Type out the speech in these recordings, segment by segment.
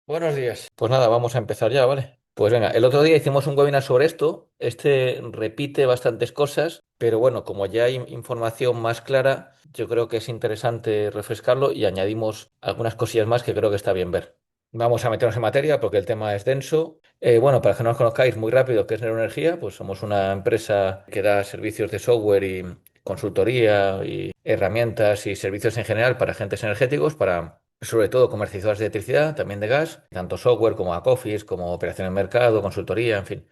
Buenos días. Pues nada, vamos a empezar ya, ¿vale? Pues venga, el otro día hicimos un webinar sobre esto. Este repite bastantes cosas, pero bueno, como ya hay información más clara, yo creo que es interesante refrescarlo y añadimos algunas cosillas más que creo que está bien ver. Vamos a meternos en materia porque el tema es denso. Bueno, para que no nos conozcáis muy rápido, ¿qué es Neuroenergía? Pues somos una empresa que da servicios de software y consultoría y herramientas y servicios en general para agentes energéticos, para sobre todo comercializadoras de electricidad, también de gas, tanto software como back office, como operación en mercado, consultoría, en fin.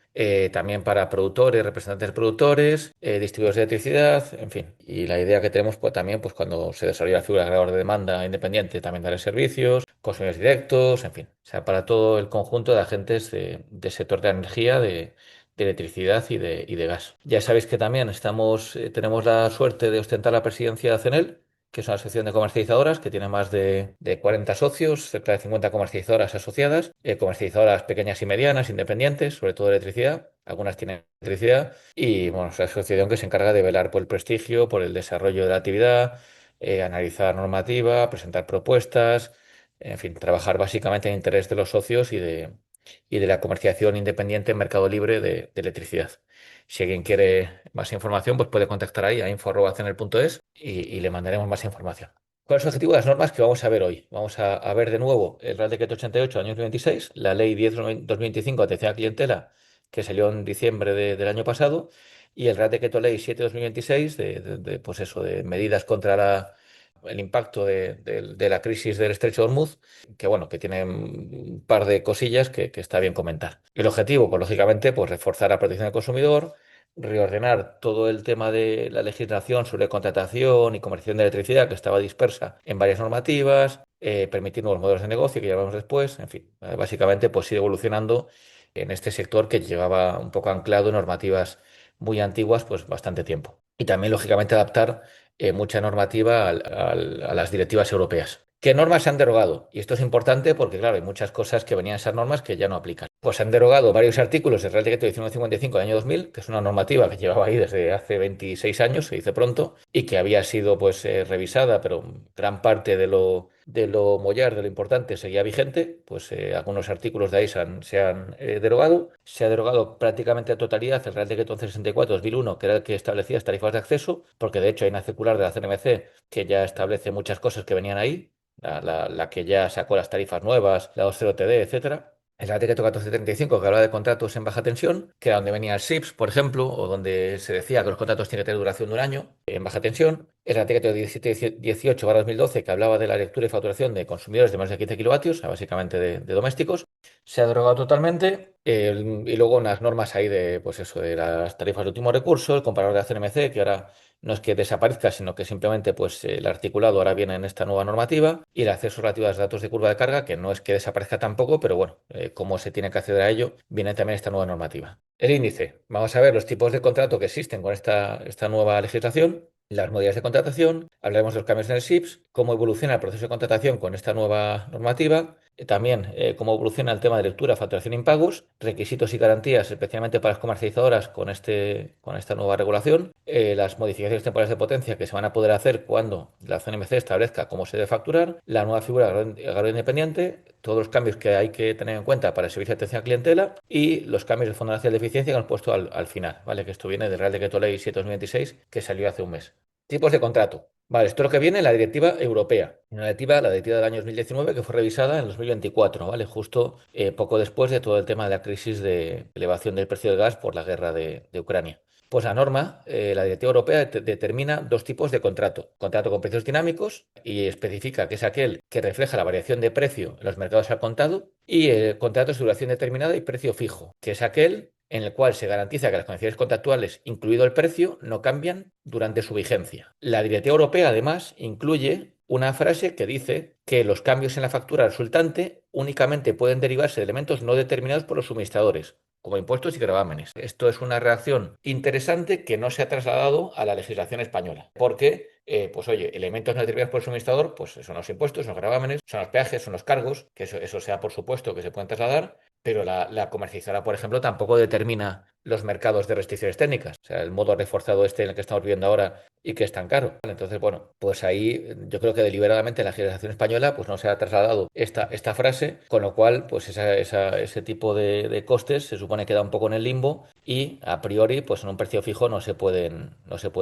También para productores, representantes de productores, distribuidores de electricidad, en fin. Y la idea que tenemos pues, también, pues cuando se desarrolla la figura de agregador de demanda independiente, también darle servicios, consumidores directos, en fin. O sea, para todo el conjunto de agentes del sector de la energía, de electricidad y de gas. Ya sabéis que también tenemos la suerte de ostentar la presidencia de ACENEL, que es una asociación de comercializadoras que tiene más de 40 socios, cerca de 50 comercializadoras asociadas, comercializadoras pequeñas y medianas, independientes, sobre todo de electricidad. Algunas tienen electricidad y bueno, es una asociación que se encarga de velar por el prestigio, por el desarrollo de la actividad, analizar normativa, presentar propuestas, en fin, trabajar básicamente en interés de los socios y de la comercialización independiente en mercado libre de electricidad. Si alguien quiere más información, pues puede contactar ahí a info@cenel.es y le mandaremos más información. ¿Cuál es el objetivo de las normas que vamos a ver hoy? Vamos a ver de nuevo el Real Decreto 88 año 2026, la Ley 10/2025 atención a clientela, que salió en diciembre del año pasado, y el Real Decreto Ley 7/2026 pues eso, de medidas contra el impacto de la crisis del Estrecho de Hormuz, que bueno, que tiene un par de cosillas que está bien comentar. El objetivo, pues lógicamente, pues reforzar la protección del consumidor, reordenar todo el tema de la legislación sobre contratación y comercialización de electricidad, que estaba dispersa en varias normativas, permitir nuevos modelos de negocio, que ya hablamos después, en fin, básicamente pues ir evolucionando en este sector que llevaba un poco anclado en normativas muy antiguas, pues bastante tiempo. Y también, lógicamente, adaptar mucha normativa a las directivas europeas. ¿Qué normas se han derogado? Y esto es importante porque, claro, hay muchas cosas que venían en esas normas que ya no aplican. Pues se han derogado varios artículos del Real Decreto 1955 del año 2000, que es una normativa que llevaba ahí desde hace 26 años, se dice pronto, y que había sido pues revisada, pero gran parte de lo mollar, de lo importante, seguía vigente. Pues algunos artículos de ahí se han derogado. Se ha derogado prácticamente a totalidad el Real Decreto 1164-2001, que era el que establecía las tarifas de acceso, porque de hecho hay una circular de la CNMC que ya establece muchas cosas que venían ahí, la que ya sacó las tarifas nuevas, la 20TD, etcétera. El Real Decreto 1435, que habla de contratos en baja tensión, que era donde venía el SIPS, por ejemplo, o donde se decía que los contratos tienen que tener duración de un año en baja tensión. El Real Decreto 1718/2012, que hablaba de la lectura y facturación de consumidores de más de 15 kilovatios, o sea, básicamente de domésticos, se ha derogado totalmente. Y luego unas normas ahí de, pues eso, de las tarifas de último recurso, el comparador de la CNMC, que ahora no es que desaparezca, sino que simplemente pues, el articulado ahora viene en esta nueva normativa, y el acceso relativo a los datos de curva de carga, que no es que desaparezca tampoco, pero bueno, como se tiene que acceder a ello, viene también esta nueva normativa. El índice. Vamos a ver los tipos de contrato que existen con esta nueva legislación, las modalidades de contratación, hablaremos de los cambios en el SIPS, cómo evoluciona el proceso de contratación con esta nueva normativa, también cómo evoluciona el tema de lectura, facturación e impagos, requisitos y garantías, especialmente para las comercializadoras con esta nueva regulación, las modificaciones temporales de potencia que se van a poder hacer cuando la CNMC establezca cómo se debe facturar, la nueva figura de agregador independiente, todos los cambios que hay que tener en cuenta para el servicio de atención a clientela y los cambios del Fondo Nacional de Eficiencia que hemos puesto al final, ¿vale? Que esto viene del Real Decreto Ley 7/2026 que salió hace un mes. Tipos de contrato. Vale, esto es lo que viene en la directiva europea. La directiva del año 2019 que fue revisada en 2024, ¿vale? Justo poco después de todo el tema de la crisis de elevación del precio del gas por la guerra de Ucrania. Pues la norma, la directiva europea determina dos tipos de contrato. Contrato con precios dinámicos y especifica que es aquel que refleja la variación de precio en los mercados al contado y contratos de duración determinada y precio fijo, que es aquel en el cual se garantiza que las condiciones contractuales, incluido el precio, no cambian durante su vigencia. La directiva europea, además, incluye una frase que dice que los cambios en la factura resultante únicamente pueden derivarse de elementos no determinados por los suministradores, como impuestos y gravámenes. Esto es una reacción interesante que no se ha trasladado a la legislación española, porque, pues oye, elementos no determinados por el suministrador, pues son los impuestos, son los gravámenes, son los peajes, son los cargos, que eso sea por supuesto que se pueden trasladar, pero la comercializadora, por ejemplo, tampoco determina los mercados de restricciones técnicas, o sea, el modo reforzado este en el que estamos viviendo ahora y que es tan caro. Entonces, bueno, pues ahí yo creo que deliberadamente la legislación española pues no se ha trasladado esta frase, con lo cual pues ese tipo de costes se supone que da un poco en el limbo y a priori pues en un precio fijo no se pueden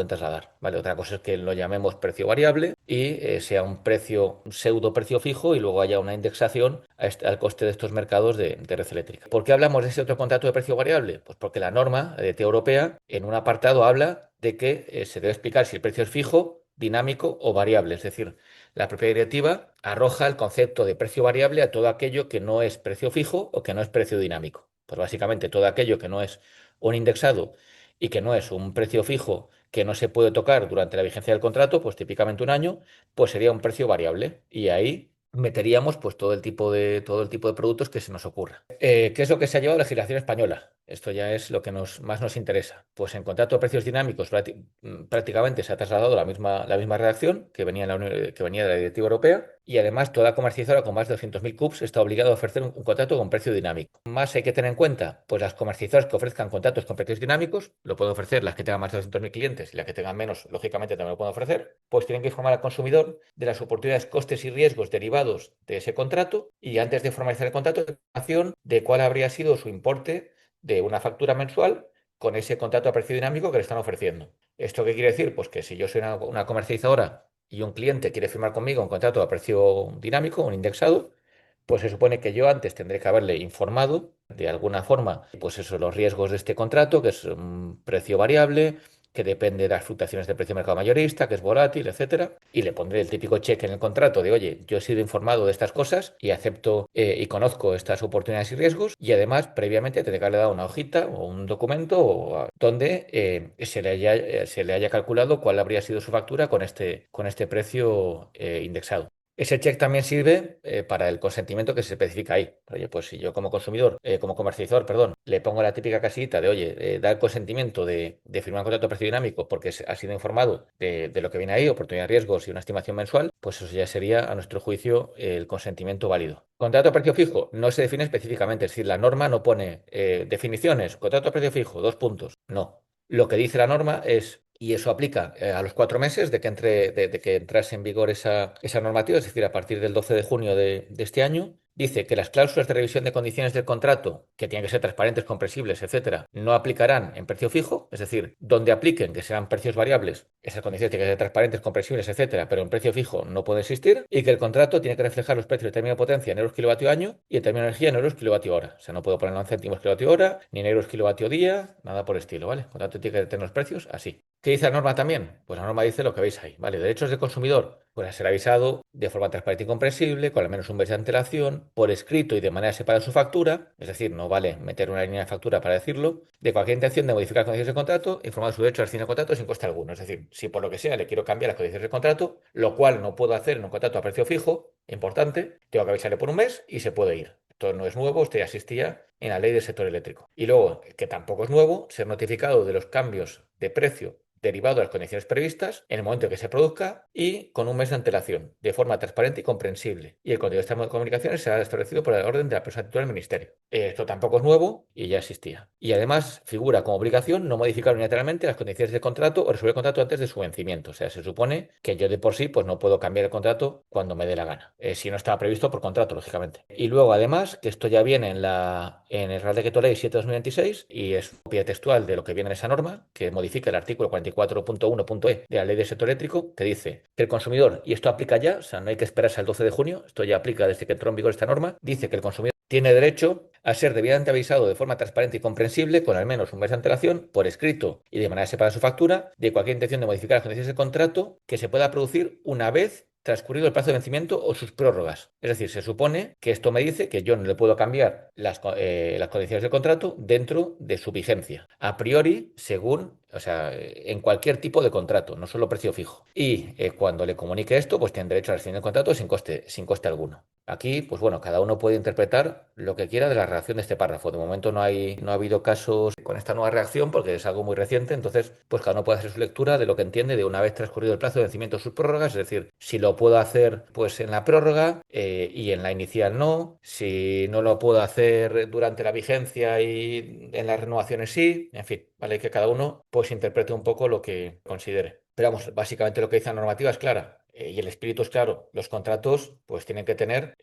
trasladar, ¿vale? Otra cosa es que lo llamemos precio variable y sea un precio, un pseudo precio fijo y luego haya una indexación al coste de estos mercados de red eléctrica. ¿Por qué hablamos de ese otro contrato de precio variable? Pues porque la norma de europea en un apartado habla de que se debe explicar si el precio es fijo, dinámico o variable. Es decir, la propia directiva arroja el concepto de precio variable a todo aquello que no es precio fijo o que no es precio dinámico. Pues básicamente todo aquello que no es un indexado y que no es un precio fijo que no se puede tocar durante la vigencia del contrato, pues típicamente un año, pues sería un precio variable. Y ahí meteríamos pues todo el tipo de productos que se nos ocurra. ¿Qué es lo que se ha llevado a la legislación española? Esto ya es lo que más nos interesa. Pues en contrato de precios dinámicos prácticamente se ha trasladado la misma redacción que venía, que venía de la directiva europea y además toda comercializadora con más de 200.000 CUPs está obligada a ofrecer un contrato con precio dinámico. Más hay que tener en cuenta, pues las comercializadoras que ofrezcan contratos con precios dinámicos, lo pueden ofrecer las que tengan más de 200.000 clientes y las que tengan menos, lógicamente también lo pueden ofrecer, pues tienen que informar al consumidor de las oportunidades, costes y riesgos derivados de ese contrato y antes de formalizar el contrato, información de cuál habría sido su importe de una factura mensual con ese contrato a precio dinámico que le están ofreciendo. ¿Esto qué quiere decir? Pues que si yo soy una comercializadora y un cliente quiere firmar conmigo un contrato a precio dinámico, un indexado, pues se supone que yo antes tendré que haberle informado de alguna forma, pues eso, los riesgos de este contrato, que es un precio variable, que depende de las fluctuaciones del precio de mercado mayorista, que es volátil, etcétera, y le pondré el típico cheque en el contrato de, oye, yo he sido informado de estas cosas y acepto y conozco estas oportunidades y riesgos, y además previamente tendré que haberle dado una hojita o un documento donde se le haya calculado cuál habría sido su factura con este precio indexado. Ese check también sirve para el consentimiento que se especifica ahí. Oye, pues si yo como consumidor, como comercializador, perdón, le pongo la típica casita de, oye, da el consentimiento de firmar un contrato de precio dinámico porque ha sido informado de lo que viene ahí, oportunidad de riesgos y una estimación mensual, pues eso ya sería, a nuestro juicio, el consentimiento válido. Contrato a precio fijo no se define específicamente, es decir, la norma no pone definiciones, contrato a precio fijo, 2 puntos. No. Lo que dice la norma es, y eso aplica a los 4 meses de que entrase en vigor esa normativa, es decir, a partir del 12 de junio de este año, dice que las cláusulas de revisión de condiciones del contrato, que tienen que ser transparentes, comprensibles, etcétera, no aplicarán en precio fijo, es decir, donde apliquen que sean precios variables, esas condiciones tienen que ser transparentes, comprensibles, etcétera, pero en precio fijo no puede existir, y que el contrato tiene que reflejar los precios de término de potencia en euros kilovatio año y el término de energía en euros kilovatio hora. O sea, no puedo ponerlo en céntimos kilovatio hora, ni en euros kilovatio día, nada por el estilo, ¿vale? El contrato tiene que tener los precios así. ¿Qué dice la norma también? Pues la norma dice lo que veis ahí, ¿vale? Derechos del consumidor, pues a ser avisado de forma transparente y comprensible, con al menos un mes de antelación, por escrito y de manera separada de su factura, es decir, no vale meter una línea de factura para decirlo, de cualquier intención de modificar las condiciones del contrato, informar de su derecho al fin del contrato sin coste alguno. Es decir, si por lo que sea le quiero cambiar las condiciones del contrato, lo cual no puedo hacer en un contrato a precio fijo, importante, tengo que avisarle por un mes y se puede ir. Esto no es nuevo, esto ya existía en la ley del sector eléctrico. Y luego, que tampoco es nuevo, ser notificado de los cambios de precio derivado de las condiciones previstas en el momento en que se produzca y con un mes de antelación, de forma transparente y comprensible. Y el contenido de estas comunicaciones será establecido por el orden de la persona titular del Ministerio. Esto tampoco es nuevo y ya existía. Y además figura como obligación no modificar unilateralmente las condiciones del contrato o resolver el contrato antes de su vencimiento. O sea, se supone que yo de por sí pues no puedo cambiar el contrato cuando me dé la gana, si no estaba previsto por contrato, lógicamente. Y luego, además, que esto ya viene en el Real Decreto Ley 7/2026 y es copia textual de lo que viene en esa norma, que modifica el artículo 44.1.e de la Ley del Sector Eléctrico, que dice que el consumidor, y esto aplica ya, o sea, no hay que esperarse al 12 de junio, esto ya aplica desde que entró en vigor esta norma, dice que el consumidor tiene derecho a ser debidamente avisado de forma transparente y comprensible, con al menos un mes de antelación, por escrito y de manera separada de su factura, de cualquier intención de modificar las condiciones del contrato que se pueda producir una vez transcurrido el plazo de vencimiento o sus prórrogas. Es decir, se supone que esto me dice que yo no le puedo cambiar las condiciones del contrato dentro de su vigencia. A priori, según, o sea, en cualquier tipo de contrato, no solo precio fijo. Y cuando le comunique esto, pues tiene derecho a rescindir el contrato sin coste alguno. Aquí, pues bueno, cada uno puede interpretar lo que quiera de la redacción de este párrafo. De momento no ha habido casos con esta nueva redacción porque es algo muy reciente, entonces pues cada uno puede hacer su lectura de lo que entiende de una vez transcurrido el plazo de vencimiento de sus prórrogas, es decir, si lo lo puedo hacer pues en la prórroga y en la inicial no, si no lo puedo hacer durante la vigencia y en las renovaciones sí, en fin, vale, que cada uno pues interprete un poco lo que considere. Pero vamos, básicamente lo que dice la normativa es clara. Y el espíritu es claro, los contratos pues tienen que tener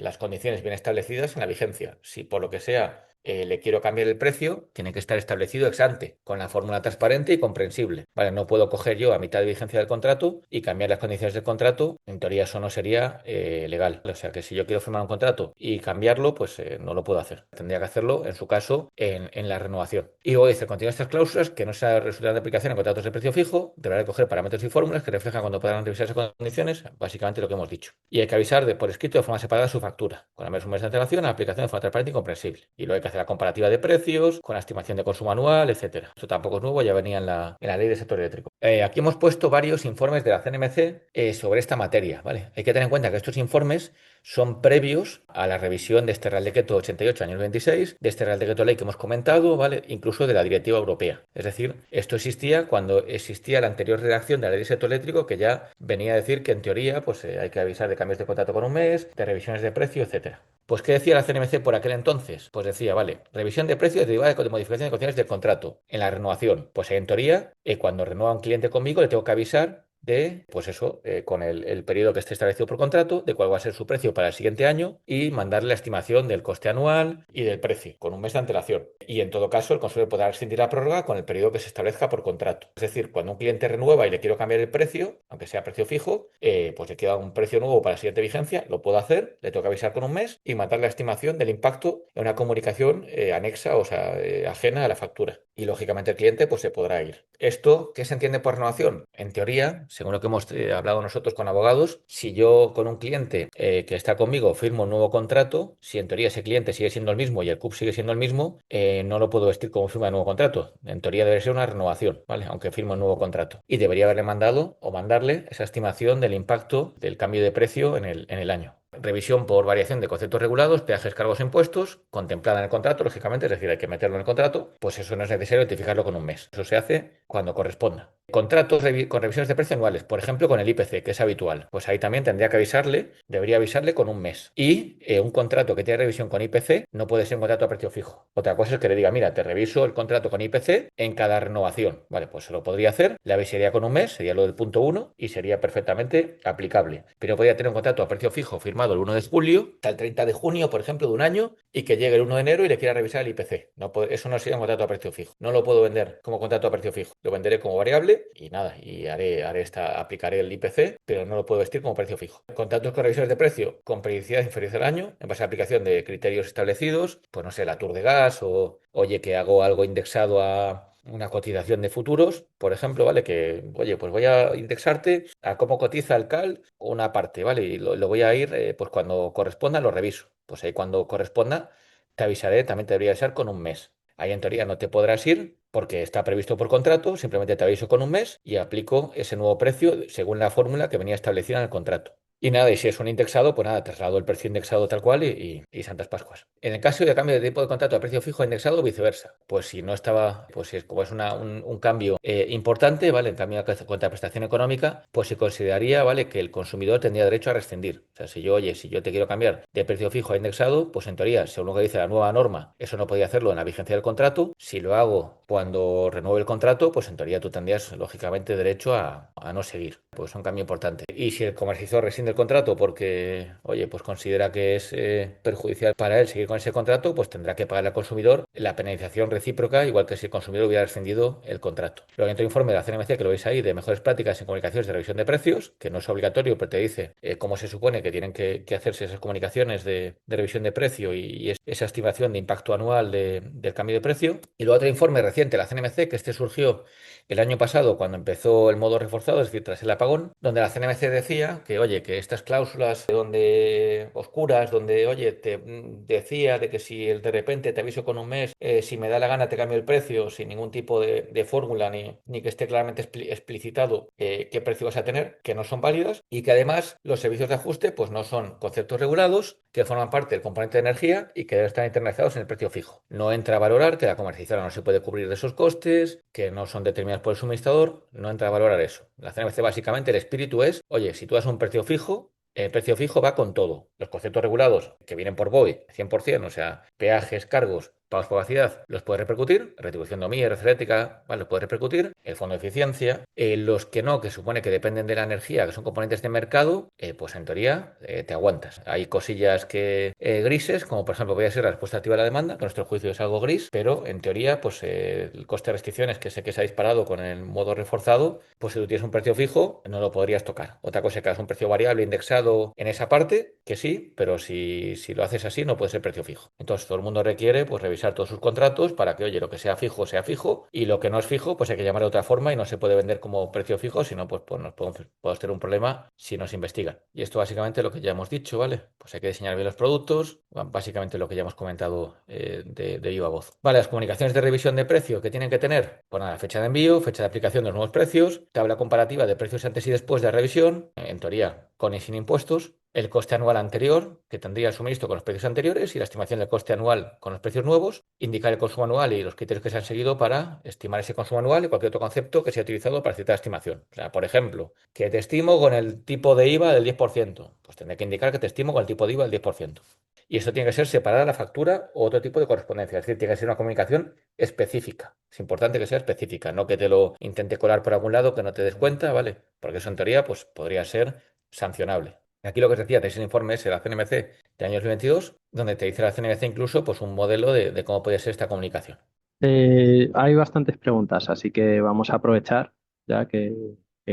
las condiciones bien establecidas en la vigencia. Si por lo que sea le quiero cambiar el precio, tiene que estar establecido ex ante, con la fórmula transparente y comprensible. Vale, no puedo coger yo a mitad de vigencia del contrato y cambiar las condiciones del contrato. En teoría eso no sería legal. O sea que si yo quiero firmar un contrato y cambiarlo, pues no lo puedo hacer. Tendría que hacerlo, en su caso, en la renovación. Y luego dice, contiene estas cláusulas que no se resultan de aplicación en contratos de precio fijo, deberá recoger parámetros y fórmulas que reflejan cuando podrán revisarse condiciones, básicamente lo que hemos dicho. Y hay que avisar por escrito de forma separada su factura, con al menos un mes de antelación a la aplicación de forma transparente y comprensible. Y luego hay que hacer la comparativa de precios, con la estimación de consumo anual, etcétera. Esto tampoco es nuevo, ya venía en la ley del sector eléctrico. Aquí hemos puesto varios informes de la CNMC sobre esta materia, ¿vale? Hay que tener en cuenta que estos informes son previos a la revisión de este Real Decreto 88 año 26, de este Real Decreto Ley que hemos comentado, ¿vale? Incluso de la Directiva Europea. Es decir, esto existía cuando existía la anterior redacción de la Ley del Sector Eléctrico que ya venía a decir que en teoría pues hay que avisar de cambios de contrato con un mes, de revisiones de precio, etcétera. Pues, ¿qué decía la CNMC por aquel entonces? Pues decía, vale, revisión de precios derivada de modificación de condiciones del contrato. En la renovación, pues en teoría, cuando renueva un cliente conmigo, le tengo que avisar de, pues eso, con el periodo que esté establecido por contrato, de cuál va a ser su precio para el siguiente año y mandarle la estimación del coste anual y del precio, con un mes de antelación. Y en todo caso, el consumidor podrá rescindir la prórroga con el periodo que se establezca por contrato. Es decir, cuando un cliente renueva y le quiero cambiar el precio, aunque sea precio fijo, pues le queda un precio nuevo para la siguiente vigencia, lo puedo hacer, le tengo que avisar con un mes y mandar la estimación del impacto en una comunicación anexa, o sea, ajena a la factura. Y lógicamente el cliente pues se podrá ir. ¿Esto qué se entiende por renovación? En teoría, según lo que hemos hablado nosotros con abogados, si yo con un cliente que está conmigo firmo un nuevo contrato, si en teoría ese cliente sigue siendo el mismo y el CUP sigue siendo el mismo, no lo puedo vestir como firma de nuevo contrato. En teoría debe ser una renovación, ¿vale? Aunque firme un nuevo contrato. Y debería haberle mandado o mandarle esa estimación del impacto del cambio de precio en el año. Revisión por variación de conceptos regulados, peajes, cargos e impuestos, contemplada en el contrato, lógicamente, es decir, hay que meterlo en el contrato, pues eso no es necesario notificarlo con un mes. Eso se hace cuando corresponda. Contratos con revisiones de precio anuales, por ejemplo, con el IPC, que es habitual. Pues ahí también tendría que avisarle, debería avisarle con un mes. Y un contrato que tiene revisión con IPC no puede ser un contrato a precio fijo. Otra cosa es que le diga, mira, te reviso el contrato con IPC en cada renovación. Vale, pues se lo podría hacer, le avisaría con un mes, sería lo del punto 1 y sería perfectamente aplicable. Pero podría tener un contrato a precio fijo firmado el 1 de julio hasta el 30 de junio, por ejemplo, de un año y que llegue el 1 de enero y le quiera revisar el IPC. No eso no sería un contrato a precio fijo. No lo puedo vender como contrato a precio fijo. Lo venderé como variable y nada, y aplicaré el IPC, pero no lo puedo vestir como precio fijo. Contratos con revisiones de precio con periodicidad inferior al año, en base a la aplicación de criterios establecidos, pues no sé, la Tour de Gas o, oye, que hago algo indexado a una cotización de futuros, por ejemplo, ¿vale? Que, oye, pues voy a indexarte a cómo cotiza el CAL una parte, ¿vale? Y lo voy a ir, pues cuando corresponda lo reviso. Pues ahí cuando corresponda te avisaré, también te debería avisar con un mes. Ahí en teoría no te podrás ir porque está previsto por contrato, simplemente te aviso con un mes y aplico ese nuevo precio según la fórmula que venía establecida en el contrato. Y nada, y si es un indexado, pues nada, traslado el precio indexado tal cual y Santas Pascuas. En el caso de cambio de tipo de contrato a precio fijo indexado o viceversa, pues si no estaba, pues si es como es un cambio importante, ¿vale? En cambio de contraprestación económica, pues se consideraría, ¿vale? Que el consumidor tendría derecho a rescindir. O sea, si yo, oye, si yo te quiero cambiar de precio fijo a indexado, pues en teoría, según lo que dice la nueva norma, eso no podía hacerlo en la vigencia del contrato. Si lo hago cuando renueve el contrato, pues en teoría tú tendrías, lógicamente, derecho a no seguir. Pues es un cambio importante. Y si el comercializador rescinde el contrato porque, oye, pues considera que es perjudicial para él seguir con ese contrato, pues tendrá que pagarle al consumidor la penalización recíproca, igual que si el consumidor hubiera rescindido el contrato. Luego hay otro informe de la CNMC que lo veis ahí, de mejores prácticas en comunicaciones de revisión de precios, que no es obligatorio, pero te dice cómo se supone que tienen que hacerse esas comunicaciones de revisión de precio y esa estimación de impacto anual del cambio de precio. Y luego otro informe reciente, la CNMC, que este surgió el año pasado cuando empezó el modo reforzado, es decir, tras el apagón, donde la CNMC decía que, oye, que estas cláusulas donde oscuras, donde, oye, te decía de que si de repente te aviso con un mes, si me da la gana te cambio el precio sin ningún tipo de fórmula ni que esté claramente explicitado qué precio vas a tener, que no son válidas y que además los servicios de ajuste pues no son conceptos regulados, que forman parte del componente de energía y que deben estar internalizados en el precio fijo. No entra a valorar que la comercializadora no se puede cubrir de esos costes, que no son determinados por el suministrador, no entra a valorar eso. La CNMC básicamente el espíritu es, oye, si tú das un precio fijo, el precio fijo va con todo. Los conceptos regulados que vienen por BOE, 100%, o sea, peajes, cargos, pagos por capacidad, los puede repercutir. Retribución de OMIE, red eléctrica, ¿vale? Los puede repercutir. El fondo de eficiencia. Los que no, que supone que dependen de la energía, que son componentes de mercado, pues en teoría te aguantas. Hay cosillas que grises, como por ejemplo voy a ser la respuesta activa a la demanda, que a nuestro juicio es algo gris, pero en teoría, pues el coste de restricciones que sé que se ha disparado con el modo reforzado, pues si tú tienes un precio fijo, no lo podrías tocar. Otra cosa es que hagas un precio variable indexado en esa parte, que sí, pero si lo haces así, no puede ser precio fijo. Entonces todo el mundo requiere pues revisar todos sus contratos para que, oye, lo que sea fijo, y lo que no es fijo, pues hay que llamar de otra forma y no se puede vender como precio fijo, sino pues nos podemos tener un problema si nos investigan. Y esto básicamente lo que ya hemos dicho, ¿vale? Pues hay que diseñar bien los productos, básicamente lo que ya hemos comentado de viva voz. Vale, las comunicaciones de revisión de precio que tienen que tener, pues nada, fecha de envío, fecha de aplicación de los nuevos precios, tabla comparativa de precios antes y después de la revisión, en teoría con y sin impuestos, el coste anual anterior que tendría el suministro con los precios anteriores y la estimación del coste anual con los precios nuevos, indicar el consumo anual y los criterios que se han seguido para estimar ese consumo anual y cualquier otro concepto que se ha utilizado para cierta estimación. O sea, por ejemplo, que te estimo con el tipo de IVA del 10%, pues tendré que indicar que te estimo con el tipo de IVA del 10%. Y eso tiene que ser separada de la factura o otro tipo de correspondencia, es decir, tiene que ser una comunicación específica. Es importante que sea específica, no que te lo intente colar por algún lado que no te des cuenta, ¿vale? Porque eso en teoría pues podría ser sancionable. Aquí lo que os decía, tenéis el informe ese de la CNMC de año 2022, donde te dice la CNMC incluso pues, un modelo de cómo puede ser esta comunicación. Hay bastantes preguntas, así que vamos a aprovechar ya que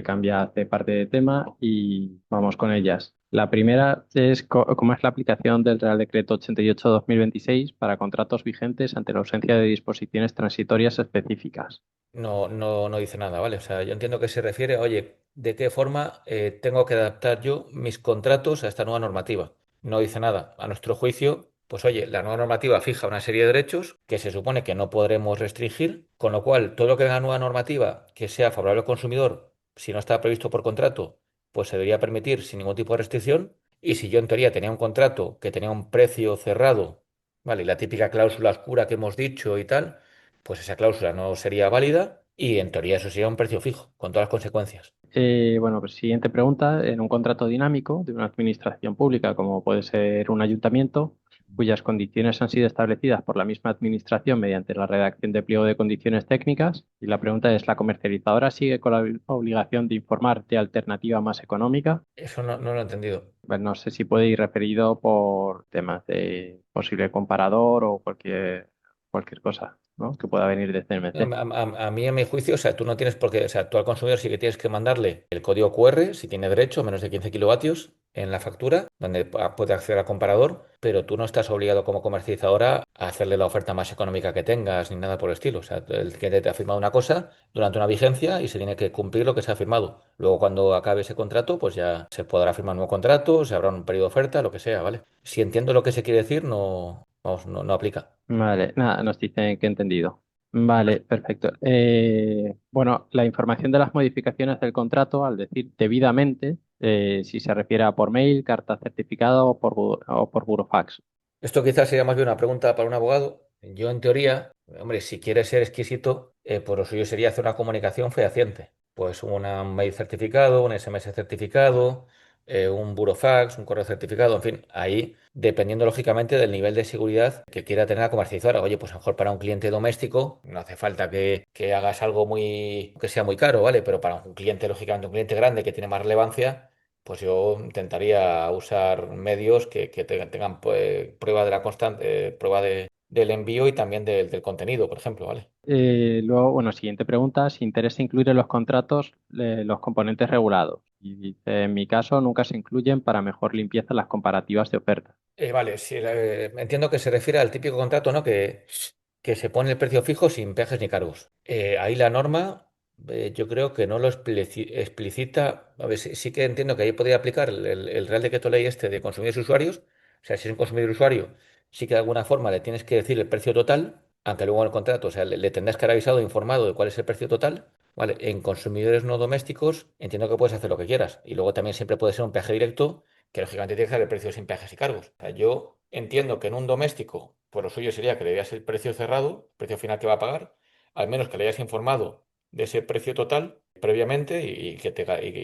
cambia hace parte de tema y vamos con ellas. La primera es cómo es la aplicación del Real Decreto 88/2026 para contratos vigentes ante la ausencia de disposiciones transitorias específicas. No dice nada, ¿vale? O sea, yo entiendo que se refiere, oye, ¿de qué forma tengo que adaptar yo mis contratos a esta nueva normativa? No dice nada. A nuestro juicio, pues oye, la nueva normativa fija una serie de derechos que se supone que no podremos restringir, con lo cual todo lo que venga nueva normativa que sea favorable al consumidor, si no está previsto por contrato, pues se debería permitir sin ningún tipo de restricción. Y si yo en teoría tenía un contrato que tenía un precio cerrado, ¿vale? Y la típica cláusula oscura que hemos dicho y tal, pues esa cláusula no sería válida y en teoría eso sería un precio fijo, con todas las consecuencias. Bueno, pues siguiente pregunta. En un contrato dinámico de una administración pública, como puede ser un ayuntamiento, cuyas condiciones han sido establecidas por la misma administración mediante la redacción de pliego de condiciones técnicas, y la pregunta es, ¿la comercializadora sigue con la obligación de informar de alternativa más económica? Eso no lo he entendido. Pues no sé si puede ir referido por temas de posible comparador o cualquier cosa, ¿no? Que pueda venir de CNMC. A mí, en mi juicio, o sea, tú no tienes por qué, o sea, tú al consumidor sí que tienes que mandarle el código QR, si tiene derecho, menos de 15 kilovatios en la factura, donde puede acceder al comparador, pero tú no estás obligado como comercializadora a hacerle la oferta más económica que tengas ni nada por el estilo. O sea, el cliente te ha firmado una cosa durante una vigencia y se tiene que cumplir lo que se ha firmado. Luego, cuando acabe ese contrato, pues ya se podrá firmar un nuevo contrato, se habrá un periodo de oferta, lo que sea, ¿vale? Si entiendo lo que se quiere decir, no, vamos, no aplica. Vale, nada, nos dicen que he entendido. Vale, perfecto. Bueno, la información de las modificaciones del contrato, al decir debidamente, si se refiere a por mail, carta certificada o por burofax. Esto quizás sería más bien una pregunta para un abogado. Yo, en teoría, hombre, si quieres ser exquisito, pues lo suyo sería hacer una comunicación fehaciente. Pues un mail certificado, un SMS certificado, un burofax, un correo certificado, en fin, ahí, dependiendo lógicamente del nivel de seguridad que quiera tener la comercializadora. Oye, pues a lo mejor para un cliente doméstico no hace falta que hagas algo que sea muy caro, ¿vale? Pero para un cliente, lógicamente, un cliente grande que tiene más relevancia pues yo intentaría usar medios que tengan pues, prueba de la constante, prueba del envío y también del contenido, por ejemplo, ¿vale? Luego, bueno, siguiente pregunta, si interesa incluir en los contratos los componentes regulados. Y dice, en mi caso, nunca se incluyen para mejor limpieza las comparativas de oferta. Vale, sí, entiendo que se refiere al típico contrato, ¿no? Que se pone el precio fijo sin peajes ni cargos. Ahí la norma. Yo creo que no lo explicita. A ver, sí, sí que entiendo que ahí podría aplicar el Real Decreto Ley este de consumidores y usuarios. O sea, si es un consumidor y usuario, sí que de alguna forma le tienes que decir el precio total, aunque luego en el contrato, o sea, le tendrás que haber avisado, informado de cuál es el precio total. Vale, en consumidores no domésticos entiendo que puedes hacer lo que quieras. Y luego también siempre puede ser un peaje directo, que lógicamente tiene que ser el precio sin peajes y cargos. O sea, yo entiendo que en un doméstico, pues lo suyo sería que le dieras el precio cerrado, el precio final que va a pagar, al menos que le hayas informado de ese precio total previamente y y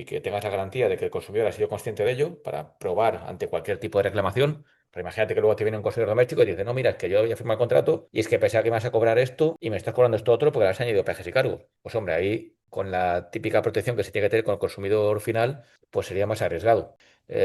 que tengas la garantía de que el consumidor ha sido consciente de ello para probar ante cualquier tipo de reclamación. Pero imagínate que luego te viene un consumidor doméstico y dice, no, mira, es que yo había firmado el contrato y es que pensaba que me vas a cobrar esto y me estás cobrando esto otro porque le has añadido peajes y cargos. Pues hombre, ahí con la típica protección que se tiene que tener con el consumidor final, pues sería más arriesgado.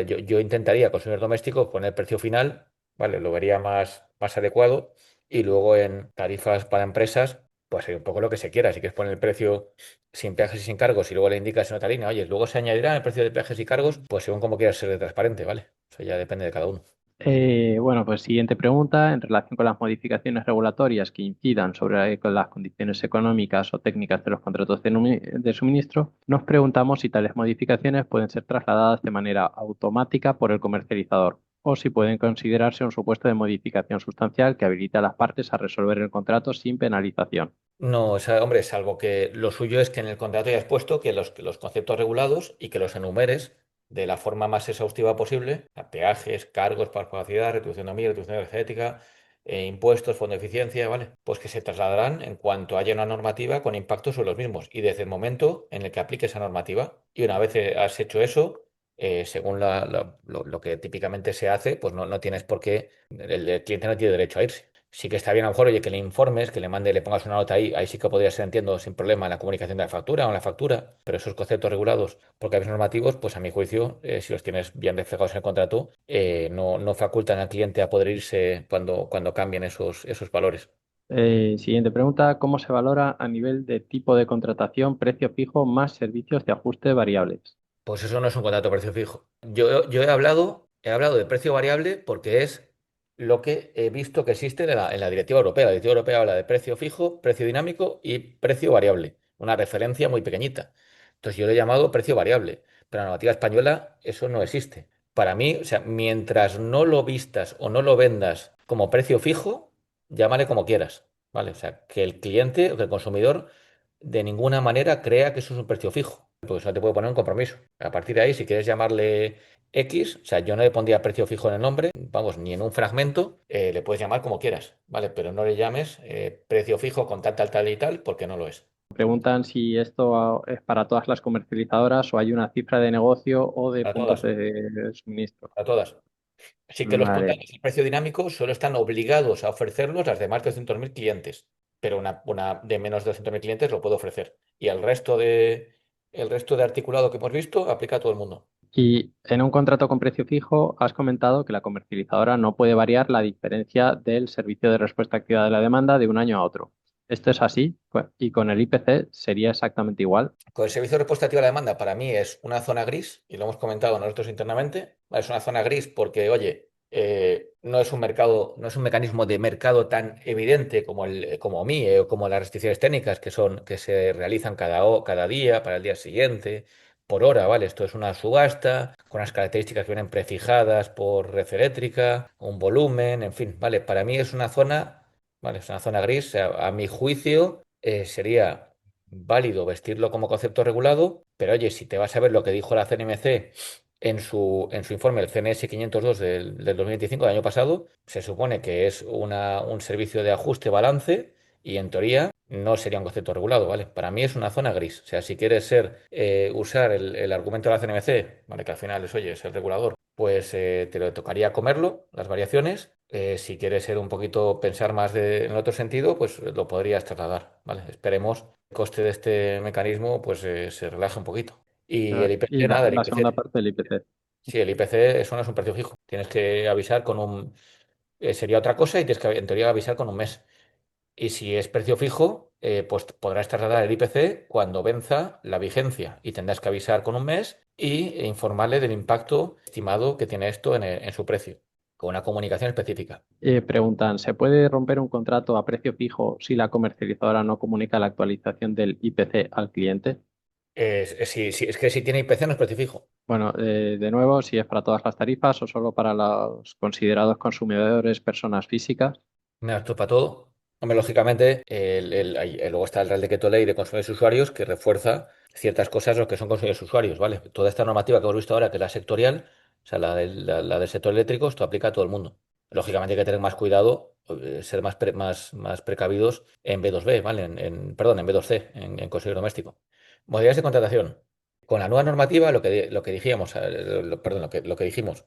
Yo intentaría, consumidor doméstico, poner precio final, ¿vale? Lo vería más adecuado y luego en tarifas para empresas pues hay un poco lo que se quiera. Si quieres poner el precio sin peajes y sin cargos y luego le indicas en otra línea, oye, luego se añadirá el precio de peajes y cargos, pues según como quieras ser de transparente, ¿vale? Eso ya depende de cada uno. Bueno, pues siguiente pregunta. En relación con las modificaciones regulatorias que incidan sobre con las condiciones económicas o técnicas de los contratos de suministro, nos preguntamos si tales modificaciones pueden ser trasladadas de manera automática por el comercializador o si pueden considerarse un supuesto de modificación sustancial que habilita a las partes a resolver el contrato sin penalización. No, hombre, salvo que lo suyo es que en el contrato hayas puesto que los conceptos regulados y que los enumeres de la forma más exhaustiva posible, a peajes, cargos para capacidad, retribución de mí, retribución energética, impuestos, fondo de eficiencia, ¿vale? Pues que se trasladarán en cuanto haya una normativa con impacto sobre los mismos y desde el momento en el que aplique esa normativa. Y una vez has hecho eso, según lo que típicamente se hace, pues no tienes por qué, el cliente no tiene derecho a irse. Sí que está bien a lo mejor, oye, que le informes, que le mande, le pongas una nota ahí sí que podría ser, entiendo, sin problema en la comunicación de la factura o en la factura, pero esos conceptos regulados por cambios normativos, pues a mi juicio, si los tienes bien reflejados en el contrato, no facultan al cliente a poder irse cuando cambien esos valores. Siguiente pregunta. ¿Cómo se valora a nivel de tipo de contratación, precio fijo más servicios de ajuste variables? Pues eso no es un contrato a precio fijo. Yo he hablado de precio variable porque es lo que he visto que existe en la directiva europea. La directiva europea habla de precio fijo, precio dinámico y precio variable. Una referencia muy pequeñita. Entonces yo lo he llamado precio variable. Pero en la normativa española eso no existe. Para mí, o sea, mientras no lo vistas o no lo vendas como precio fijo, llámale como quieras. ¿Vale? O sea, que el cliente o que el consumidor de ninguna manera crea que eso es un precio fijo, porque eso no te puede poner un compromiso. A partir de ahí, si quieres llamarle X, o sea, yo no le pondría precio fijo en el nombre, vamos, ni en un fragmento, le puedes llamar como quieras, ¿vale? Pero no le llames precio fijo con tal, tal, tal y tal, porque no lo es. Preguntan si esto es para todas las comercializadoras o hay una cifra de negocio o de Para puntos todas, de suministro. para todas. Así que los Vale. puntajes de precio dinámico solo están obligados a ofrecerlos las de más de 200.000 clientes, pero una de menos de 200.000 clientes lo puede ofrecer. Y el resto de articulado que hemos visto aplica a todo el mundo. Y en un contrato con precio fijo, has comentado que la comercializadora no puede variar la diferencia del servicio de respuesta activa de la demanda de un año a otro. ¿Esto es así? Y con el IPC sería exactamente igual. Con el servicio de respuesta activa a la demanda, para mí es una zona gris, y lo hemos comentado nosotros internamente. Vale, es una zona gris porque, oye, no es un mercado, no es un mecanismo de mercado tan evidente como MIE o como las restricciones técnicas que se realizan cada día, para el día siguiente, por hora, ¿vale? Esto es una subasta con unas características que vienen prefijadas por red eléctrica, un volumen, en fin, ¿vale? Para mí es una zona, ¿vale? Es una zona gris. O sea, a mi juicio, sería válido vestirlo como concepto regulado, pero oye, si te vas a ver lo que dijo la CNMC en su informe, el CNS 502 del 2025, del año pasado, se supone que es un servicio de ajuste balance y en teoría no sería un concepto regulado, ¿vale? Para mí es una zona gris. O sea, si quieres usar el argumento de la CNMC, ¿vale? Que al final es, oye, es el regulador, pues te lo tocaría comerlo, las variaciones. Si quieres ser un poquito, pensar más en el otro sentido, pues lo podrías trasladar, ¿vale? Esperemos que el coste de este mecanismo pues se relaje un poquito. Y el Y IPC, nada, el la segunda IPC, parte del IPC. sí, el IPC eso no es un precio fijo. Tienes que avisar sería otra cosa y tienes que en teoría avisar con un mes. Y si es precio fijo, pues podrás trasladar el IPC cuando venza la vigencia y tendrás que avisar con un mes y informarle del impacto estimado que tiene esto en su precio. con una comunicación específica. Preguntan, ¿se puede romper un contrato a precio fijo si la comercializadora no comunica la actualización del IPC al cliente? Es que si tiene IPC no es precio fijo. Bueno, de nuevo, si es para todas las tarifas o solo para los considerados consumidores, personas físicas. Mira, esto es para todo. Hombre, lógicamente, luego está el Real Decreto Ley de Consumidores y Usuarios que refuerza ciertas cosas los que son consumidores y usuarios, ¿vale? Toda esta normativa que hemos visto ahora, que es la sectorial, o sea, la del sector eléctrico, esto aplica a todo el mundo. Lógicamente hay que tener más cuidado, ser más precavidos en B2B, ¿vale? Perdón, en B2C, en consumidor doméstico. Modalidades de contratación. Con la nueva normativa, lo que dijimos, perdón, lo que dijimos,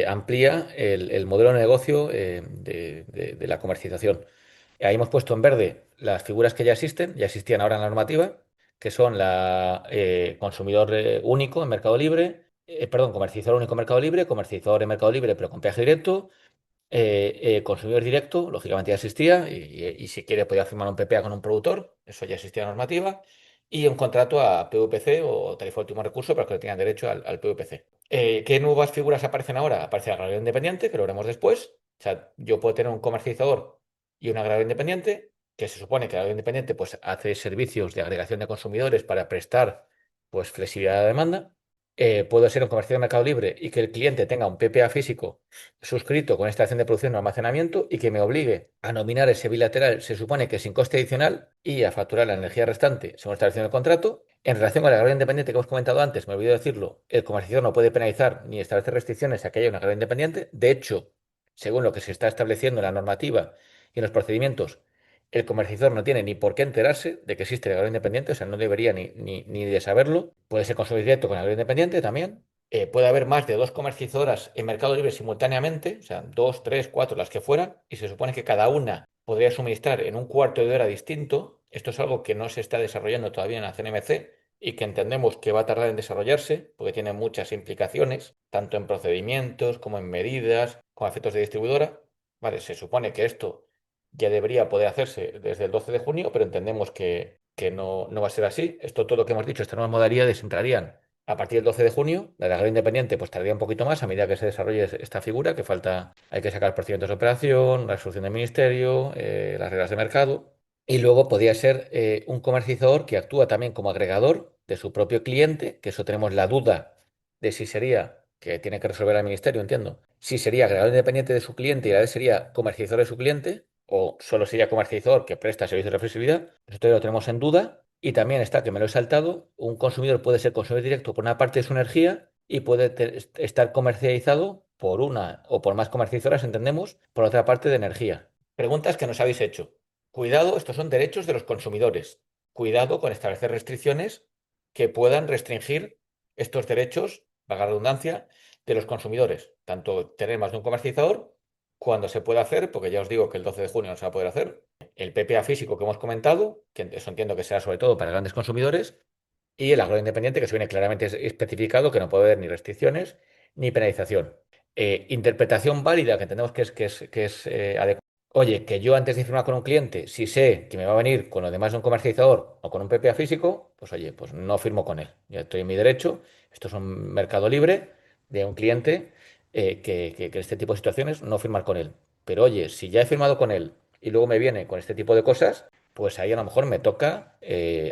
amplía el modelo de negocio de la comercialización. Ahí hemos puesto en verde las figuras que ya existen, ya existían ahora en la normativa, que son la consumidor único en Mercado Libre, perdón, comercializador único en Mercado Libre, comercializador en Mercado Libre pero con peaje directo, consumidor directo, lógicamente ya existía, y si quiere podía firmar un PPA con un productor, eso ya existía en la normativa, y un contrato a PVPC o tarifa de último recurso para los que tengan derecho al PVPC. ¿Qué nuevas figuras aparecen ahora? Aparece el agravio independiente, que lo veremos después. O sea, yo puedo tener un comercializador y un agravio independiente, que se supone que el agravio independiente pues, hace servicios de agregación de consumidores para prestar pues, flexibilidad a la demanda. Puedo ser un comercio de Mercado Libre y que el cliente tenga un PPA físico suscrito con esta estación de producción o almacenamiento y que me obligue a nominar ese bilateral, se supone que sin coste adicional, y a facturar la energía restante según establecido en el contrato. En relación con el agravio independiente que hemos comentado antes, me olvidé decirlo, el comerciador no puede penalizar ni establecer restricciones a que haya un agravio independiente. De hecho, según lo que se está estableciendo en la normativa y en los procedimientos, el comerciador no tiene ni por qué enterarse de que existe el agravio independiente, o sea, no debería ni de saberlo. Puede ser consumidor directo con agravio independiente también. Puede haber más de dos comercializadoras en Mercado Libre simultáneamente, o sea, dos, tres, cuatro, las que fueran, y se supone que cada una podría suministrar en un cuarto de hora distinto. Esto es algo que no se está desarrollando todavía en la CNMC y que entendemos que va a tardar en desarrollarse porque tiene muchas implicaciones, tanto en procedimientos como en medidas, como efectos de distribuidora. Vale, se supone que esto ya debería poder hacerse desde el 12 de junio, pero entendemos que no va a ser así. Esto, todo lo que hemos dicho, estas nuevas modalidades entrarían a partir del 12 de junio. La de agravio independiente pues tardaría un poquito más a medida que se desarrolle esta figura, que falta, hay que sacar procedimientos de operación, la resolución del ministerio, las reglas de mercado. Y luego podría ser un comercializador que actúa también como agregador de su propio cliente, que eso tenemos la duda de si sería, que tiene que resolver el ministerio, entiendo, si sería agregador independiente de su cliente y a la vez sería comercializador de su cliente, o solo sería comercializador que presta servicios de flexibilidad. Eso todavía lo tenemos en duda. Y también está, que me lo he saltado, un consumidor puede ser consumidor directo por una parte de su energía y puede estar comercializado por una o por más comercializadoras, entendemos, por otra parte de energía. Preguntas que nos habéis hecho. Cuidado, estos son derechos de los consumidores. Cuidado con establecer restricciones que puedan restringir estos derechos, valga la redundancia, de los consumidores. Tanto tener más de un comercializador cuando se puede hacer, porque ya os digo que el 12 de junio no se va a poder hacer, el PPA físico que hemos comentado, que eso entiendo que será sobre todo para grandes consumidores, y el agro independiente, que se viene claramente especificado que no puede haber ni restricciones ni penalización. Interpretación válida, que entendemos que es adecuada. Oye, que yo antes de firmar con un cliente, si sé que me va a venir con lo demás de un comercializador o con un PPA físico, pues oye, pues no firmo con él. Ya estoy en mi derecho. Esto es un mercado libre de un cliente que en este tipo de situaciones no firmar con él. Pero oye, si ya he firmado con él y luego me viene con este tipo de cosas, pues ahí a lo mejor me toca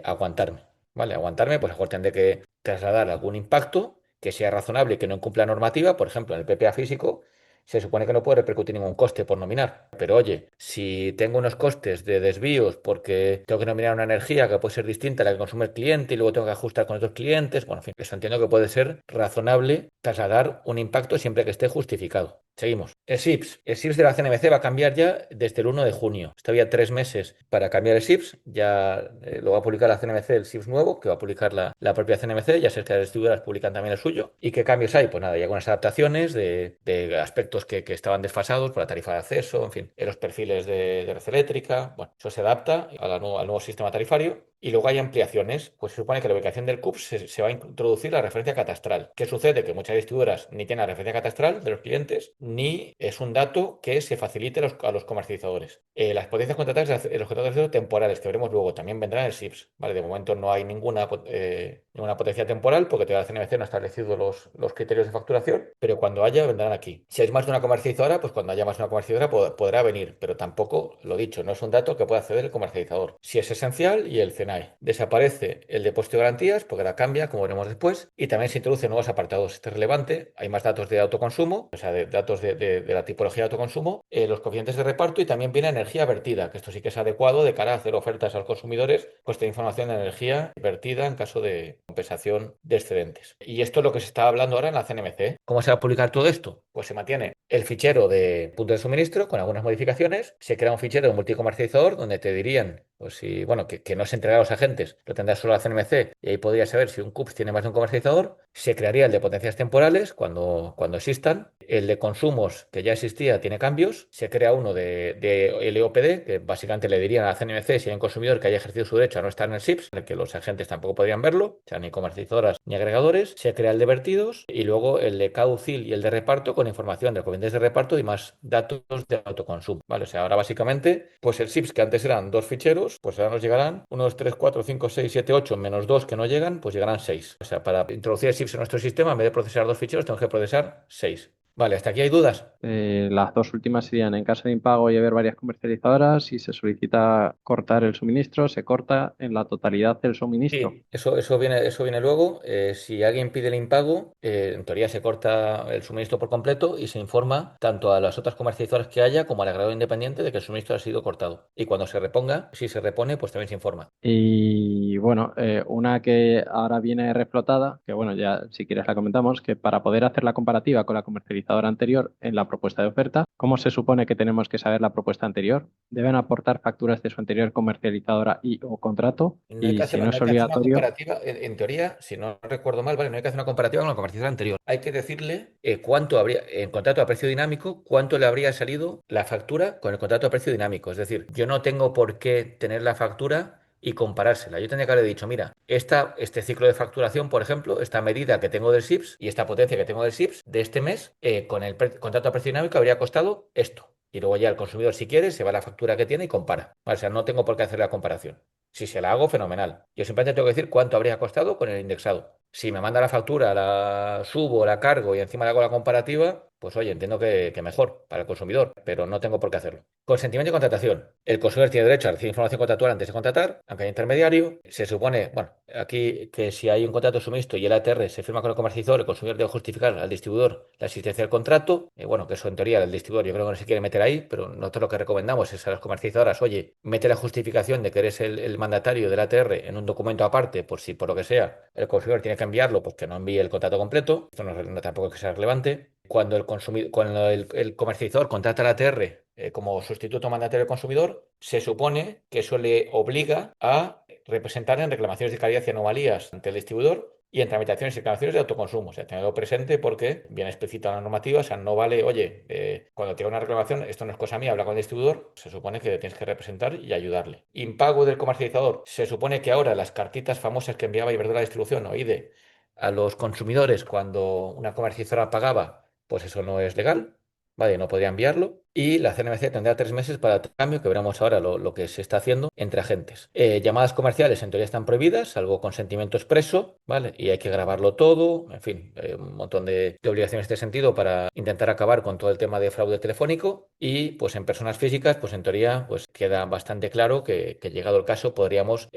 aguantarme. ¿Vale? Aguantarme, pues a lo mejor tendré que trasladar algún impacto que sea razonable y que no incumpla la normativa. Por ejemplo, en el PPA físico se supone que no puede repercutir ningún coste por nominar. Pero oye, si tengo unos costes de desvíos porque tengo que nominar una energía que puede ser distinta a la que consume el cliente y luego tengo que ajustar con otros clientes, bueno, en fin, eso entiendo que puede ser razonable trasladar un impacto siempre que esté justificado. Seguimos. El SIPS. El SIPS de la CNMC va a cambiar ya desde el 1 de junio. Todavía 3 meses para cambiar el SIPS. Ya lo va a publicar la CNMC, el SIPS nuevo, que va a publicar la propia CNMC. Ya sé que las distribuidoras publican también el suyo. ¿Y qué cambios hay? Pues nada, hay algunas adaptaciones de aspectos que estaban desfasados por la tarifa de acceso, en fin, en los perfiles de red eléctrica. Bueno, eso se adapta al nuevo sistema tarifario. Y luego hay ampliaciones, pues se supone que la ubicación del CUP se va a introducir la referencia catastral. ¿Qué sucede? Que muchas distribuidoras ni tienen la referencia catastral de los clientes, ni es un dato que se facilite a los comercializadores. Las potencias contratadas de los contratos temporales, que veremos luego, también vendrán en el SIPS. ¿Vale? De momento no hay ninguna potencia temporal porque todavía la CNMC no ha establecido los criterios de facturación, pero cuando haya vendrán aquí. Si hay más más de una comercializadora, pues cuando haya más de una comercializadora podrá venir, pero tampoco, lo dicho, no es un dato que pueda acceder el comercializador. Si es esencial y el CNAE. Desaparece el depósito de garantías porque la cambia, como veremos después, y también se introducen nuevos apartados. Este es relevante, hay más datos de autoconsumo, o sea, de datos de la tipología de autoconsumo, los coeficientes de reparto y también viene energía vertida, que esto sí que es adecuado de cara a hacer ofertas a los consumidores, pues de información de energía vertida en caso de compensación de excedentes. Y esto es lo que se está hablando ahora en la CNMC. ¿Cómo se va a publicar todo esto? Pues se mantiene el fichero de punto de suministro con algunas modificaciones. Se crea un fichero de multicomercializador donde te dirían, pues si, bueno, que no se entrega a los agentes, lo tendrá solo la CNMC y ahí podría saber si un CUPS tiene más de un comercializador. Se crearía el de potencias temporales cuando existan. El de consumos que ya existía tiene cambios. Se crea uno de LOPD, que básicamente le dirían a la CNMC si hay un consumidor que haya ejercido su derecho a no estar en el SIPS, en el que los agentes tampoco podrían verlo, o sea, ni comercializadoras ni agregadores. Se crea el de vertidos y luego el de CAUCIL y el de reparto con información de coeficientes de reparto y más datos de autoconsumo. ¿Vale? O sea, ahora básicamente, pues el SIPS que antes eran dos ficheros, pues ahora nos llegarán 1, 2, 3, 4, 5, 6, 7, 8 menos 2 que no llegan, pues llegarán 6. O sea, para introducir el SIPS en nuestro sistema, en vez de procesar dos ficheros, tenemos que procesar 6. Vale, ¿hasta aquí hay dudas? Las dos últimas serían en caso de impago y haber varias comercializadoras, si se solicita cortar el suministro, se corta en la totalidad del suministro. Sí, eso viene luego. Si alguien pide el impago, en teoría se corta el suministro por completo y se informa tanto a las otras comercializadoras que haya como al agregado independiente de que el suministro ha sido cortado. Y cuando se reponga, si se repone, pues también se informa. Y bueno, una que ahora viene reflotada, que bueno, ya si quieres la comentamos, que para poder hacer la comparativa con la comercializadora anterior en la propuesta de oferta, ¿cómo se supone que tenemos que saber la propuesta anterior? ¿Deben aportar facturas de su anterior comercializadora y o contrato? No hay que Y hacer, si no no es hay que hacer una obligatorio, comparativa, en teoría, si no recuerdo mal, ¿vale? No hay que hacer una comparativa con la comercializadora anterior. Hay que decirle cuánto habría, en contrato a precio dinámico, cuánto le habría salido la factura con el contrato a precio dinámico. Es decir, yo no tengo por qué tener la factura y comparársela. Yo tendría que haber dicho, mira, este ciclo de facturación, por ejemplo, esta medida que tengo del SIPS y esta potencia que tengo del SIPS de este mes, con el contrato a precio dinámico habría costado esto. Y luego ya el consumidor, si quiere, se va a la factura que tiene y compara. Vale, o sea, no tengo por qué hacer la comparación. Si se la hago, fenomenal. Yo simplemente tengo que decir cuánto habría costado con el indexado. Si me manda la factura, la subo, la cargo y encima le hago la comparativa, pues oye, entiendo que mejor para el consumidor, pero no tengo por qué hacerlo. Consentimiento y contratación. El consumidor tiene derecho a recibir información contractual antes de contratar, aunque haya intermediario. Se supone, bueno, aquí que si hay un contrato de suministro y el ATR se firma con el comercializador, el consumidor debe justificar al distribuidor la existencia del contrato. Bueno, que eso en teoría el distribuidor yo creo que no se quiere meter ahí, pero nosotros lo que recomendamos es a las comercializadoras, oye, mete la justificación de que eres el mandatario del ATR en un documento aparte, por si por lo que sea el consumidor tiene que enviarlo, pues que no envíe el contrato completo. Esto tampoco es que sea relevante. Cuando el comercializador contrata al ATR como sustituto mandatario del consumidor, se supone que eso le obliga a representar en reclamaciones de calidad y anomalías ante el distribuidor y en tramitaciones y reclamaciones de autoconsumo. O sea, tenerlo presente porque viene explícita la normativa. O sea, no vale, oye, cuando te haga una reclamación, esto no es cosa mía, habla con el distribuidor, se supone que tienes que representar y ayudarle. Impago del comercializador. Se supone que ahora las cartitas famosas que enviaba Iberdrola Distribución o IDE a los consumidores cuando una comercializadora pagaba, pues eso no es legal. Vale, no podría enviarlo. Y la CNMC tendrá 3 meses para el cambio, que veremos ahora lo que se está haciendo entre agentes. Llamadas comerciales en teoría están prohibidas, salvo consentimiento expreso, ¿vale? Y hay que grabarlo todo, en fin, un montón de obligaciones en este sentido para intentar acabar con todo el tema de fraude telefónico. Y pues en personas físicas, pues en teoría, pues queda bastante claro que llegado el caso podríamos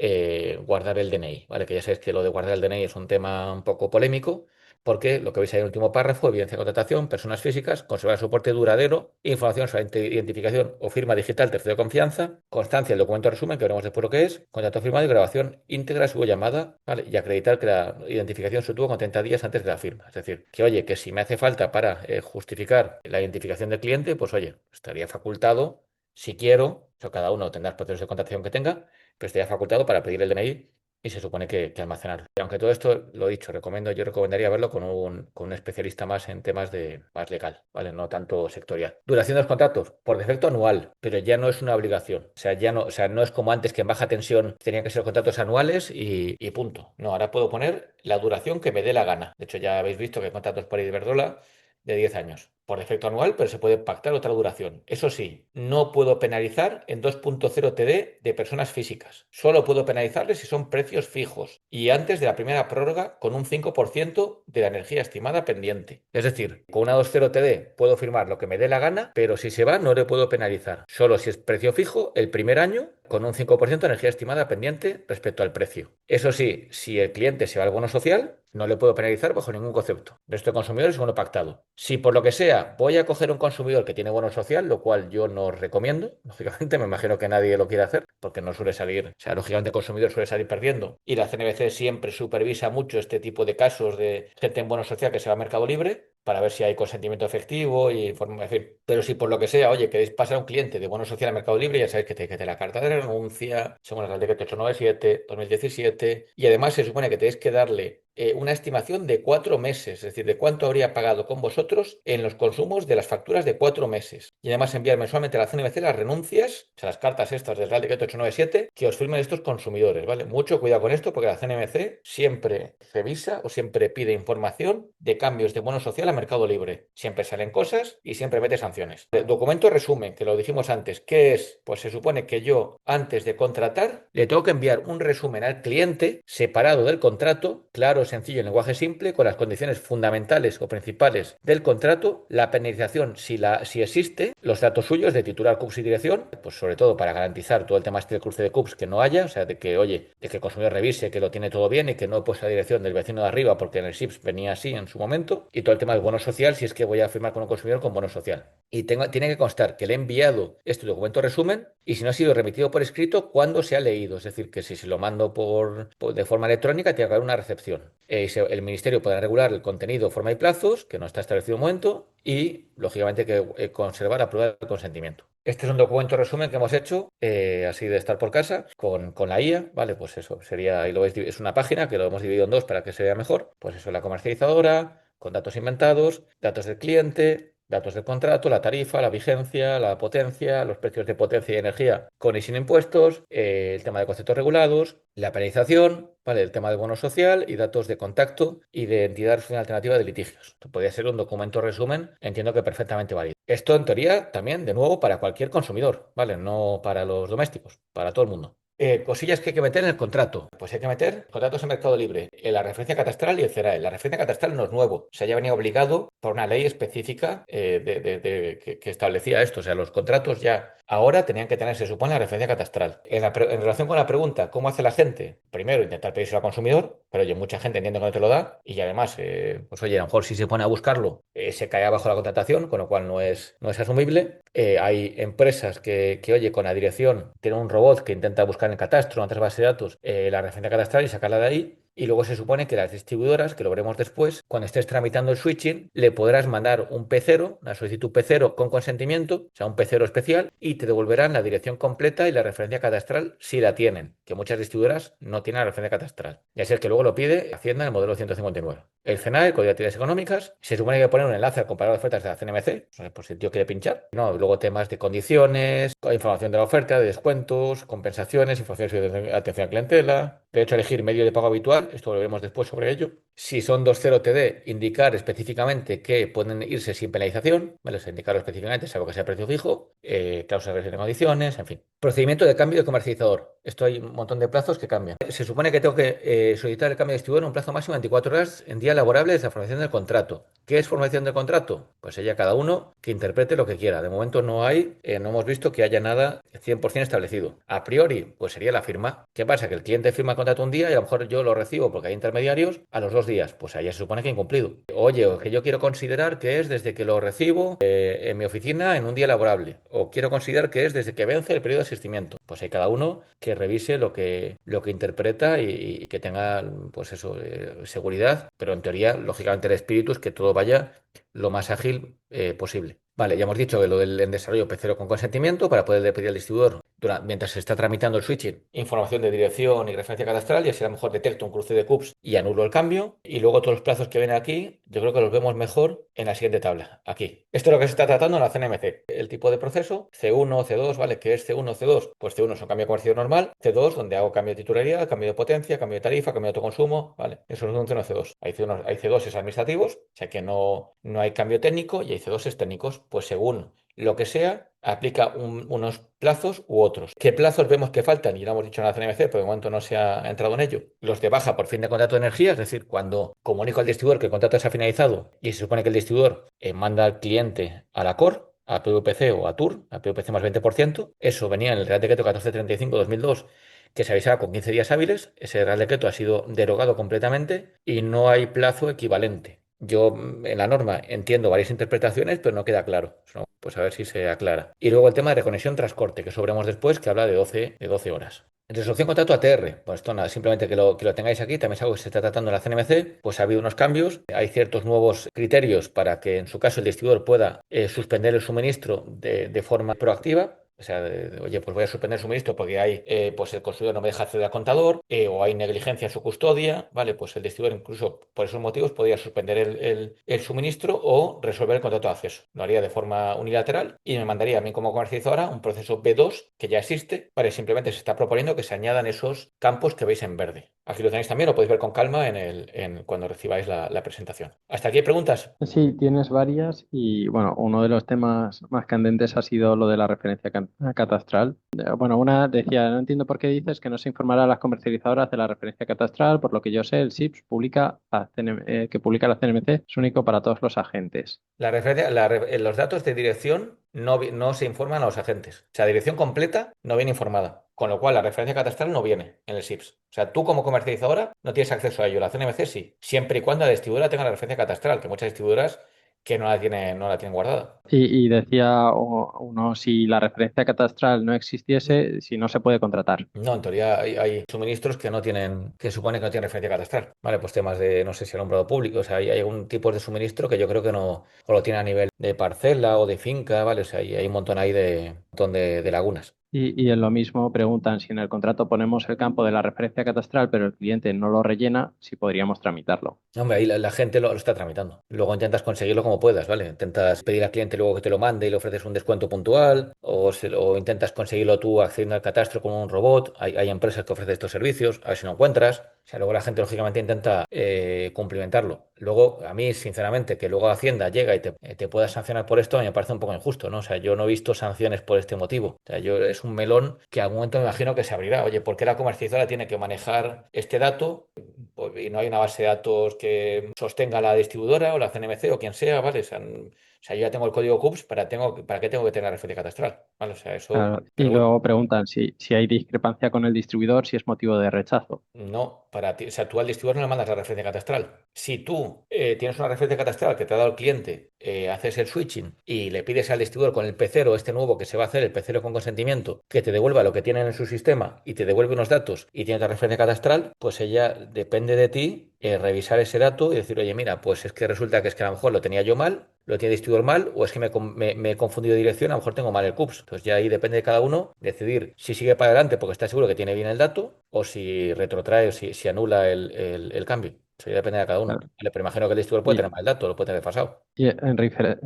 guardar el DNI, ¿vale? Que ya sabéis que lo de guardar el DNI es un tema un poco polémico. Porque lo que veis ahí en el último párrafo, evidencia de contratación, personas físicas, conservar soporte duradero, información sobre identificación o firma digital tercero de confianza, constancia del documento resumen, que veremos después lo que es, contrato firmado y grabación íntegra de su llamada, ¿vale? Y acreditar que la identificación se tuvo con 30 días antes de la firma. Es decir, que oye, que si me hace falta para justificar la identificación del cliente, pues oye, estaría facultado, si quiero, o sea, cada uno tendrá los procesos de contratación que tenga, pero estaría facultado para pedir el DNI y se supone que almacenar. Aunque todo esto, lo dicho, yo recomendaría verlo con un especialista más en temas de más legal, ¿vale? No tanto sectorial. Duración de los contratos, por defecto anual, pero ya no es una obligación. O sea, ya no, o sea, no es como antes que en baja tensión tenían que ser contratos anuales y punto. No, ahora puedo poner la duración que me dé la gana. De hecho, ya habéis visto que hay contratos por Iberdrola de 10 años. Por defecto anual, pero se puede pactar otra duración. Eso sí, no puedo penalizar en 2.0 TD de personas físicas. Solo puedo penalizarles si son precios fijos y antes de la primera prórroga con un 5% de la energía estimada pendiente. Es decir, con una 2.0 TD puedo firmar lo que me dé la gana, pero si se va no le puedo penalizar. Solo si es precio fijo el primer año con un 5% de energía estimada pendiente respecto al precio. Eso sí, si el cliente se va al bono social, no le puedo penalizar bajo ningún concepto. Resto de consumidores según lo pactado. Si por lo que sea voy a coger un consumidor que tiene bono social, lo cual yo no recomiendo, lógicamente me imagino que nadie lo quiere hacer, porque no suele salir, o sea, lógicamente el consumidor suele salir perdiendo. Y la CNBC siempre supervisa mucho este tipo de casos de gente en bono social que se va a Mercado Libre para ver si hay consentimiento efectivo y en fin. Pero si por lo que sea, oye, queréis pasar a un cliente de bono social a Mercado Libre, ya sabéis que te la carta de renuncia, según el Real Decreto 897, 2017, y además se supone que tenéis que darle una estimación de 4 meses, es decir, de cuánto habría pagado con vosotros en los consumos de las facturas de 4 meses. Y además enviar mensualmente a la CNMC las renuncias, o sea, las cartas estas del Real Decreto 897, que os firmen estos consumidores, ¿vale? Mucho cuidado con esto porque la CNMC siempre revisa o siempre pide información de cambios de bono social a Mercado Libre. Siempre salen cosas y siempre mete sanciones. El documento resumen, que lo dijimos antes, ¿qué es? Pues se supone que yo, antes de contratar, le tengo que enviar un resumen al cliente separado del contrato, claro, sencillo, en lenguaje simple, con las condiciones fundamentales o principales del contrato, la penalización si existe, los datos suyos de titular, CUPS y dirección, pues sobre todo para garantizar todo el tema este del cruce de CUPS que no haya, o sea, de que, oye, de que el consumidor revise que lo tiene todo bien y que no he puesto la dirección del vecino de arriba porque en el SIPS venía así en su momento, y todo el tema del bono social si es que voy a firmar con un consumidor con bono social. Y tiene que constar que le he enviado este documento resumen y si no ha sido remitido por escrito, cuándo se ha leído, es decir, que si se lo mando de forma electrónica, tiene que haber una recepción. El ministerio podrá regular el contenido, forma y plazos, que no está establecido un momento, y lógicamente que conservar la prueba del consentimiento. Este es un documento resumen que hemos hecho, así de estar por casa, con la IA, ¿vale? Pues eso sería, y lo veis, es una página que lo hemos dividido en dos para que se vea mejor. Pues eso, la comercializadora, con datos inventados, datos del cliente, datos del contrato, la tarifa, la vigencia, la potencia, los precios de potencia y energía con y sin impuestos, el tema de conceptos regulados, la penalización, ¿vale? El tema del bono social y datos de contacto y de entidad de resolución alternativa de litigios. Esto podría ser un documento resumen, entiendo que perfectamente válido. Esto en teoría también, de nuevo, para cualquier consumidor, ¿vale? No para los domésticos, para todo el mundo. Cosillas que hay que meter en el contrato. Pues hay que meter contratos en Mercado Libre, la referencia catastral y el CERAE. La referencia catastral no es nuevo, o sea, ya venía obligado por una ley específica que establecía esto. O sea, los contratos ya ahora tenían que tener, se supone, la referencia catastral. En relación con la pregunta, ¿cómo hace la gente? Primero, intentar pedírselo al consumidor, pero oye, mucha gente entiende que no te lo da y además, pues oye, a lo mejor si se pone a buscarlo, se cae abajo la contratación, con lo cual no es asumible. Hay empresas oye, con la dirección tienen un robot que intenta buscar en el catastro, en otras bases de datos, la referencia catastral y sacarla de ahí. Y luego se supone que las distribuidoras, que lo veremos después, cuando estés tramitando el switching, le podrás mandar un P0, una solicitud P0 con consentimiento, o sea, un P0 especial, y te devolverán la dirección completa y la referencia catastral si la tienen, que muchas distribuidoras no tienen la referencia catastral. Y es el que luego lo pide Hacienda en el modelo 159. El CENAE, el Código de Actividades Económicas, se supone que poner un enlace al comparador de ofertas de la CNMC, o sea, por si el tío quiere pinchar. No, luego temas de condiciones, información de la oferta, de descuentos, compensaciones, información de atención a clientela, derecho a elegir medio de pago habitual, esto lo veremos después sobre ello. Si son 2.0 TD, indicar específicamente que pueden irse sin penalización, ¿vale? O sea, indicarlo específicamente, salvo que sea precio fijo, cláusulas de condiciones, en fin. Procedimiento de cambio de comercializador. Esto hay un montón de plazos que cambian. Se supone que tengo que solicitar el cambio de distribuidor en un plazo máximo de 24 horas en día laborable desde la formación del contrato. ¿Qué es formación del contrato? Pues ella, cada uno que interprete lo que quiera. De momento no hemos visto que haya nada 100% establecido. A priori, pues sería la firma. ¿Qué pasa? Que el cliente firma el contrato un día y a lo mejor yo lo recibo porque hay intermediarios a los 2 días. Pues ahí se supone que ha incumplido. Oye, o que yo quiero considerar que es desde que lo recibo en mi oficina en un día laborable. O quiero considerar que es desde que vence el periodo de asistimiento. Pues hay cada uno que revise lo que interpreta y que tenga, pues eso, seguridad. Pero en teoría, lógicamente, el espíritu es que todo vaya lo más ágil posible. Vale, ya hemos dicho que lo del en desarrollo P0 con consentimiento para poder pedir al distribuidor mientras se está tramitando el switching, información de dirección y referencia cadastral, y así a lo mejor detecto un cruce de CUPS y anulo el cambio. Y luego todos los plazos que ven aquí, yo creo que los vemos mejor en la siguiente tabla, aquí. Esto es lo que se está tratando en la CNMC. El tipo de proceso, C1, C2, ¿vale? ¿Qué es C1, C2? Pues C1 es un cambio comercial normal, C2 donde hago cambio de titularidad, cambio de potencia, cambio de tarifa, cambio de autoconsumo, ¿vale? Eso es un C1, C2. Hay C2 es administrativos, o sea que no hay cambio técnico, y hay C2 es técnicos, pues según lo que sea, aplica unos plazos u otros. ¿Qué plazos vemos que faltan? Y lo hemos dicho en la CNMC, pero de momento no se ha entrado en ello. Los de baja por fin de contrato de energía, es decir, cuando comunico al distribuidor que el contrato se ha finalizado y se supone que el distribuidor manda al cliente a la COR, a PVPC o a TUR, a PVPC más 20%. Eso venía en el Real Decreto 1435-2002, que se avisaba con 15 días hábiles. Ese Real Decreto ha sido derogado completamente y no hay plazo equivalente. Yo en la norma entiendo varias interpretaciones, pero no queda claro. ¿No? Pues a ver si se aclara. Y luego el tema de reconexión transporte, que sobremos después, que habla de 12 horas. Resolución contrato ATR, pues esto nada, simplemente que lo tengáis aquí, también es algo que se está tratando en la CNMC, pues ha habido unos cambios, hay ciertos nuevos criterios para que en su caso el distribuidor pueda suspender el suministro de forma proactiva. O sea, oye, pues voy a suspender el suministro porque pues el consumidor no me deja acceder al contador, o hay negligencia en su custodia, ¿vale? Pues el distribuidor incluso por esos motivos podría suspender el suministro o resolver el contrato de acceso. Lo haría de forma unilateral y me mandaría a mí como comercializadora un proceso B2 que ya existe, ¿vale? Simplemente se está proponiendo que se añadan esos campos que veis en verde. Aquí lo tenéis también, lo podéis ver con calma cuando recibáis la presentación. ¿Hasta aquí hay preguntas? Sí, tienes varias y bueno, uno de los temas más candentes ha sido lo de la referencia catastral. Bueno, una decía, no entiendo por qué dices que no se informará a las comercializadoras de la referencia catastral, por lo que yo sé, el SIPS que publica la CNMC es único para todos los agentes. Los datos de dirección no se informan a los agentes. O sea, dirección completa no viene informada. Con lo cual, la referencia catastral no viene en el SIPS. O sea, tú como comercializadora no tienes acceso a ello. La CNMC sí. Siempre y cuando la distribuidora tenga la referencia catastral, que muchas distribuidoras que no la tienen guardada. Y decía uno, si la referencia catastral no existiese, si no se puede contratar. No, en teoría hay suministros que no tienen, que supone que no tienen referencia catastral. Vale, pues temas de, no sé si alumbrado público, o sea, hay algún tipo de suministro que yo creo que no, o lo tiene a nivel de parcela o de finca, ¿vale? O sea, hay un montón ahí de lagunas. Y en lo mismo preguntan si en el contrato ponemos el campo de la referencia catastral, pero el cliente no lo rellena, si podríamos tramitarlo. Hombre, ahí la gente lo está tramitando. Luego intentas conseguirlo como puedas, ¿vale? Intentas pedir al cliente luego que te lo mande y le ofreces un descuento puntual, o intentas conseguirlo tú accediendo al catastro con un robot. Hay empresas que ofrecen estos servicios, a ver si lo encuentras. O sea, luego la gente lógicamente intenta cumplimentarlo. Luego, a mí, sinceramente, que luego Hacienda llega y te pueda sancionar por esto, a mí me parece un poco injusto, ¿no? O sea, yo no he visto sanciones por este motivo. O sea, es un melón que a algún momento me imagino que se abrirá. Oye, ¿por qué la comercializadora tiene que manejar este dato? Y no hay una base de datos que sostenga la distribuidora o la CNMC o quien sea, ¿vale? O sea, yo ya tengo el código CUPS, ¿para qué tengo que tener la referencia catastral? ¿Vale? O sea, eso, Claro. Y pero bueno. luego preguntan si hay discrepancia con el distribuidor, si es motivo de rechazo. No, para ti, o sea, tú al distribuidor no le mandas la referencia catastral. Si tú tienes una referencia catastral que te ha dado el cliente, haces el switching y le pides al distribuidor con el pecero este nuevo que se va a hacer, el pecero con consentimiento, que te devuelva lo que tienen en su sistema y te devuelve unos datos y tiene otra referencia catastral, pues ella depende de ti revisar ese dato y decir, oye, mira, pues es que resulta que es que a lo mejor lo tenía yo mal, lo tiene el distribuidor mal, o es que me he confundido de dirección, a lo mejor tengo mal el CUPS. Entonces ya ahí depende de cada uno decidir si sigue para adelante porque está seguro que tiene bien el dato o si retrotrae o si anula el cambio. Eso ya depende de cada uno. Claro. Vale, pero imagino que el distribuidor puede Y, tener mal el dato, lo puede tener desfasado. y en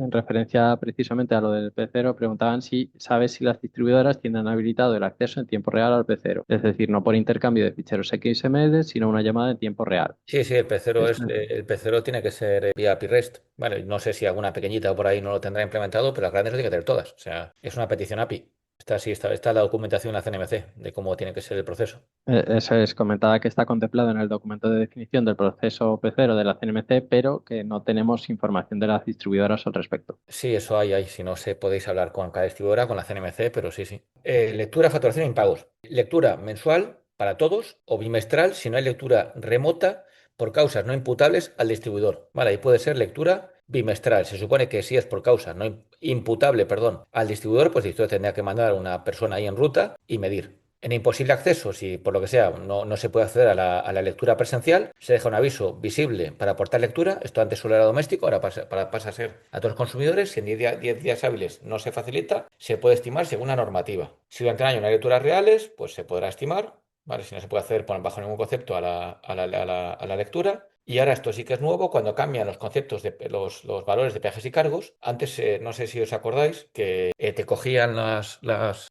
referencia precisamente a lo del P0, preguntaban si sabes si las distribuidoras tienen habilitado el acceso en tiempo real al P0. Es decir, no por intercambio de ficheros XML, sino una llamada en tiempo real. Sí, sí, Esto- el pecero tiene que ser vía API REST. Vale, no sé si alguna pequeñita por ahí no lo tendrá implementado, pero las grandes lo tiene que tener todas. O sea, es una petición API. Está la documentación en la CNMC de cómo tiene que ser el proceso. Eso es, comentaba que está contemplado en el documento de definición del proceso P0 de la CNMC, pero que no tenemos información de las distribuidoras al respecto. Sí, eso hay. Si no sé, podéis hablar con cada distribuidora, con la CNMC, pero sí, sí. Lectura, facturación y impagos. Lectura mensual para todos o bimestral si no hay lectura remota por causas no imputables al distribuidor. Vale, ahí puede ser lectura bimestral. Se supone que si es por causa no imputable, perdón, al distribuidor, pues el distribuidor tendría que mandar a una persona ahí en ruta y medir. En imposible acceso, si por lo que sea no se puede acceder a la lectura presencial, se deja un aviso visible para aportar lectura. Esto antes solo era doméstico, ahora pasa a ser a todos los consumidores. Si en 10 días hábiles no se facilita, se puede estimar según la normativa. Si durante el año no hay lecturas reales, pues se podrá estimar, ¿vale? Si no se puede acceder bajo ningún concepto a la lectura. Y ahora esto sí que es nuevo cuando cambian los conceptos de los valores de peajes y cargos. Antes, no sé si os acordáis, que te cogían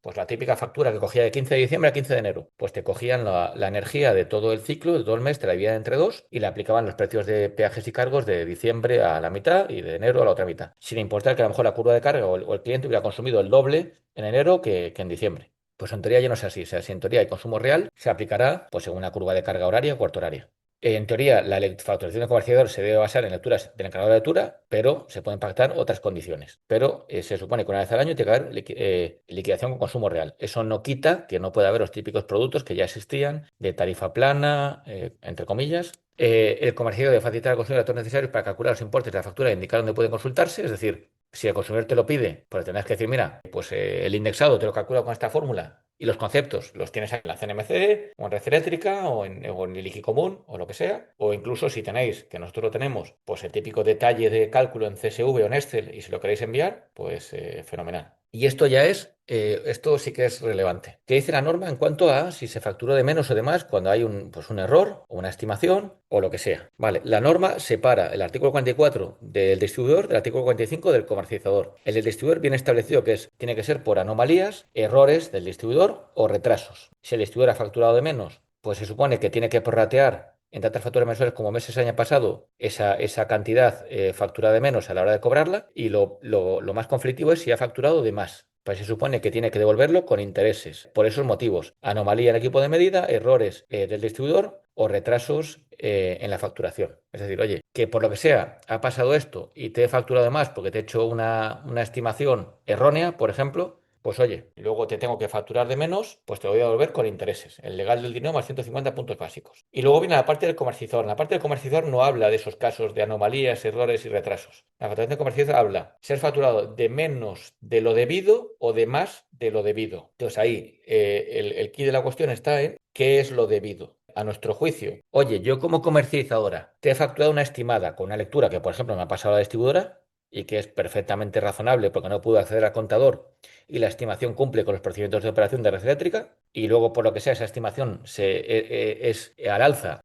pues la típica factura que cogía de 15 de diciembre a 15 de enero. Pues te cogían la energía de todo el ciclo, de todo el mes, te la dividían entre dos y le aplicaban los precios de peajes y cargos de diciembre a la mitad y de enero a la otra mitad. Sin importar que a lo mejor la curva de carga o el cliente hubiera consumido el doble en enero que en diciembre. Pues en teoría ya no es así. O sea, si en teoría hay consumo real, se aplicará pues según una curva de carga horaria o cuarto horaria. En teoría, la facturación de comerciador se debe basar en lecturas del encargado de lectura, pero se pueden pactar otras condiciones. Pero se supone que una vez al año tiene que haber liquidación con consumo real. Eso no quita que no pueda haber los típicos productos que ya existían de tarifa plana, entre comillas. El comerciador debe facilitar al consumidor datos necesarios para calcular los importes de la factura e indicar dónde pueden consultarse. Es decir, si el consumidor te lo pide, pues tendrás que decir, mira, pues el indexado te lo calcula con esta fórmula y los conceptos los tienes en la CNMC o en Red Eléctrica o en el IGI común o lo que sea. O incluso si tenéis, que nosotros lo tenemos, pues el típico detalle de cálculo en CSV o en Excel y si lo queréis enviar, pues fenomenal. Y esto sí que es relevante. ¿Qué dice la norma en cuanto a si se facturó de menos o de más cuando hay un error o una estimación o lo que sea? Vale, la norma separa el artículo 44 del distribuidor del artículo 45 del comercializador. El del distribuidor viene establecido que tiene que ser por anomalías, errores del distribuidor o retrasos. Si el distribuidor ha facturado de menos, pues se supone que tiene que prorratear en tantas facturas mensuales como meses el año pasado esa cantidad facturada de menos a la hora de cobrarla y lo más conflictivo es si ha facturado de más. Pues se supone que tiene que devolverlo con intereses. Por esos motivos, anomalía en el equipo de medida, errores del distribuidor o retrasos en la facturación. Es decir, oye, que por lo que sea ha pasado esto y te he facturado de más porque te he hecho una estimación errónea, por ejemplo, pues oye, luego te tengo que facturar de menos, pues te lo voy a devolver con intereses. El legal del dinero más 150 puntos básicos. Y luego viene la parte del comercializador. La parte del comercializador no habla de esos casos de anomalías, errores y retrasos. La facturación del comercializador habla ser facturado de menos de lo debido o de más de lo debido. Entonces ahí el quid de la cuestión está en qué es lo debido. A nuestro juicio, oye, yo como comercializadora te he facturado una estimada con una lectura que, por ejemplo, me ha pasado a la distribuidora y que es perfectamente razonable porque no pudo acceder al contador y la estimación cumple con los procedimientos de operación de red eléctrica y luego por lo que sea esa estimación es al alza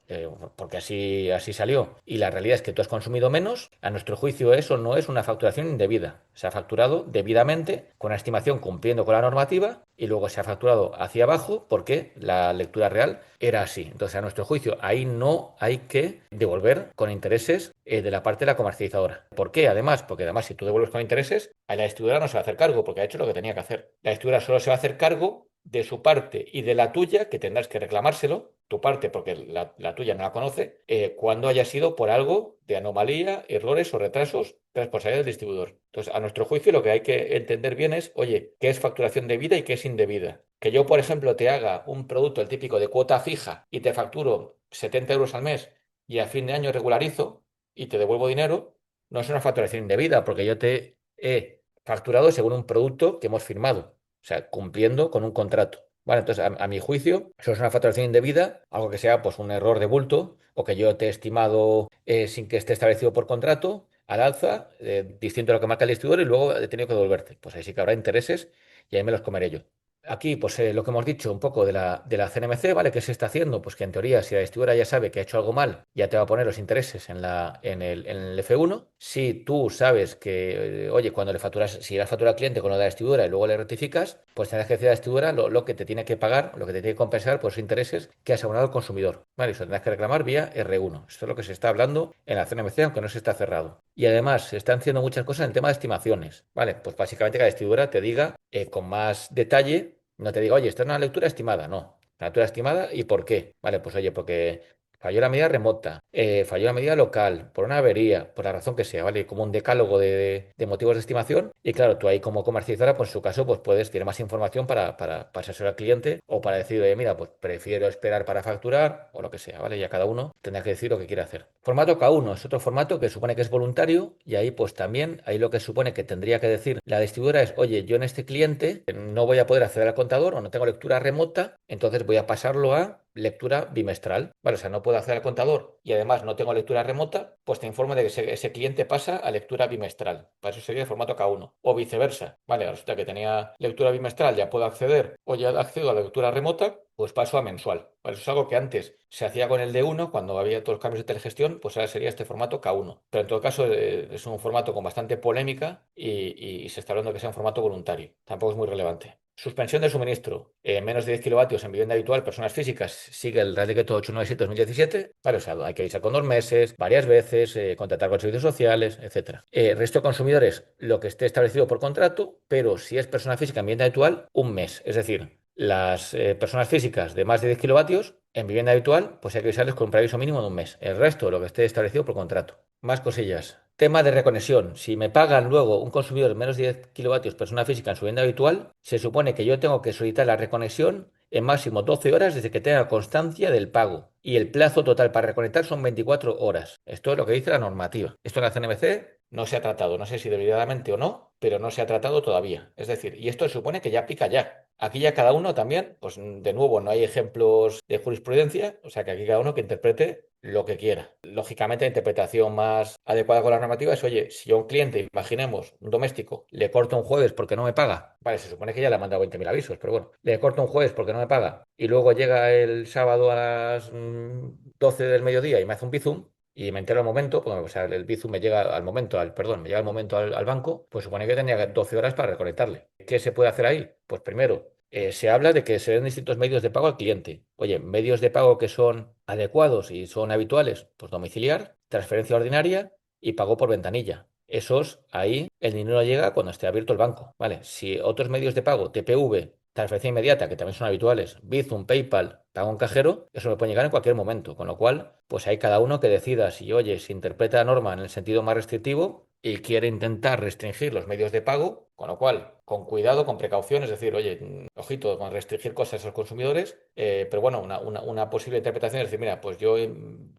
porque así salió y la realidad es que tú has consumido menos, a nuestro juicio eso no es una facturación indebida. Se ha facturado debidamente con la estimación cumpliendo con la normativa y luego se ha facturado hacia abajo porque la lectura real era así. Entonces, a nuestro juicio, ahí no hay que devolver con intereses de la parte de la comercializadora. ¿Por qué? Además, porque además si tú devuelves con intereses, a la distribuidora no se va a hacer cargo porque ha hecho lo que tenía que hacer. La distribuidora solo se va a hacer cargo de su parte y de la tuya, que tendrás que reclamárselo, tu parte porque la tuya no la conoce, cuando haya sido por algo de anomalía, errores o retrasos de responsabilidad del distribuidor. Entonces, a nuestro juicio, lo que hay que entender bien es, oye, ¿qué es facturación debida y qué es indebida? Que yo, por ejemplo, te haga un producto, el típico de cuota fija, y te facturo 70 euros al mes y a fin de año regularizo y te devuelvo dinero, no es una facturación indebida porque yo te he facturado según un producto que hemos firmado, o sea, cumpliendo con un contrato. Vale, entonces, a mi juicio, eso es una facturación indebida, algo que sea pues un error de bulto o que yo te he estimado sin que esté establecido por contrato al alza, distinto a lo que marca el distribuidor y luego he tenido que devolverte. Pues ahí sí que habrá intereses y ahí me los comeré yo. Aquí, pues lo que hemos dicho un poco de la CNMC, ¿vale? ¿Qué se está haciendo? Pues que en teoría, si la distribuidora ya sabe que ha hecho algo mal, ya te va a poner los intereses en el F1. Si tú sabes que, oye, cuando le facturas, si le has facturado al cliente con lo de la distribuidora y luego le rectificas, pues tendrás que decir a la distribuidora lo que te tiene que pagar, lo que te tiene que compensar por los intereses que has abonado al consumidor, ¿vale? Eso tendrás que reclamar vía R1. Esto es lo que se está hablando en la CNMC, aunque no se está cerrado. Y además, se están haciendo muchas cosas en el tema de estimaciones, ¿vale? Pues básicamente que la distribuidora te diga con más detalle. No te digo, oye, esta es una lectura estimada. No. Una lectura estimada, ¿y por qué? Vale, pues oye, porque falló la medida remota, falló la medida local, por una avería, por la razón que sea, ¿vale? Como un decálogo de motivos de estimación. Y claro, tú ahí como comercializadora, pues en su caso, pues puedes tener más información para asesorar al cliente o para decir, oye, mira, pues prefiero esperar para facturar o lo que sea, ¿vale? Ya cada uno tendrá que decir lo que quiere hacer. Formato K1 es otro formato que supone que es voluntario y ahí pues también, ahí lo que supone que tendría que decir la distribuidora es, oye, yo en este cliente no voy a poder acceder al contador o no tengo lectura remota, entonces voy a pasarlo a lectura bimestral. Vale, o sea, no puedo acceder al contador y además no tengo lectura remota, pues te informo de que ese cliente pasa a lectura bimestral. Para eso sería el formato K1. O viceversa. Vale, resulta que tenía lectura bimestral, ya puedo acceder o ya accedo a la lectura remota, pues paso a mensual. Vale, eso es algo que antes se hacía con el D1 cuando había todos los cambios de telegestión, pues ahora sería este formato K1. Pero en todo caso es un formato con bastante polémica y se está hablando de que sea un formato voluntario. Tampoco es muy relevante. Suspensión de suministro. Menos de 10 kilovatios en vivienda habitual, personas físicas, sigue el Real Decreto 897/2017. Vale, o sea, hay que avisar con 2 meses, varias veces, contratar con servicios sociales, etcétera. Resto de consumidores, lo que esté establecido por contrato, pero si es persona física en vivienda habitual, un mes. Es decir, las personas físicas de más de 10 kilovatios en vivienda habitual, pues hay que avisarles con un preaviso mínimo de un mes. El resto, lo que esté establecido por contrato. Más cosillas. Tema de reconexión. Si me pagan luego un consumidor de menos de 10 kilovatios, persona física en su vivienda habitual, se supone que yo tengo que solicitar la reconexión en máximo 12 horas desde que tenga constancia del pago. Y el plazo total para reconectar son 24 horas. Esto es lo que dice la normativa. Esto en la CNMC no se ha tratado. No sé si debidamente o no, pero no se ha tratado todavía. Es decir, y esto se supone que ya aplica ya. Aquí ya cada uno también, pues de nuevo, no hay ejemplos de jurisprudencia, o sea que aquí cada uno que interprete lo que quiera. Lógicamente, la interpretación más adecuada con la normativa es, oye, si yo a un cliente, imaginemos, un doméstico, le corto un jueves porque no me paga, vale, se supone que ya le ha mandado 20.000 avisos, pero bueno, le corto un jueves porque no me paga y luego llega el sábado a las 12 del mediodía y me hace un bizum, y me entero al momento, pues, o sea, el Bizum me llega al momento, perdón, me llega al momento al banco, pues supone que tenía 12 horas para reconectarle. ¿Qué se puede hacer ahí? Pues primero, se habla de que se den distintos medios de pago al cliente. Oye, medios de pago que son adecuados y son habituales, pues domiciliar, transferencia ordinaria y pago por ventanilla. Esos, ahí el dinero llega cuando esté abierto el banco, ¿vale? Si otros medios de pago, TPV, transferencia inmediata, que también son habituales, Bizum, PayPal, pago en cajero, eso me puede llegar en cualquier momento, con lo cual, pues hay cada uno que decida si, oye, si interpreta la norma en el sentido más restrictivo y quiere intentar restringir los medios de pago, con lo cual, con cuidado, con precaución, es decir, oye, ojito, con restringir cosas a los consumidores, pero bueno, una posible interpretación es decir, mira, pues yo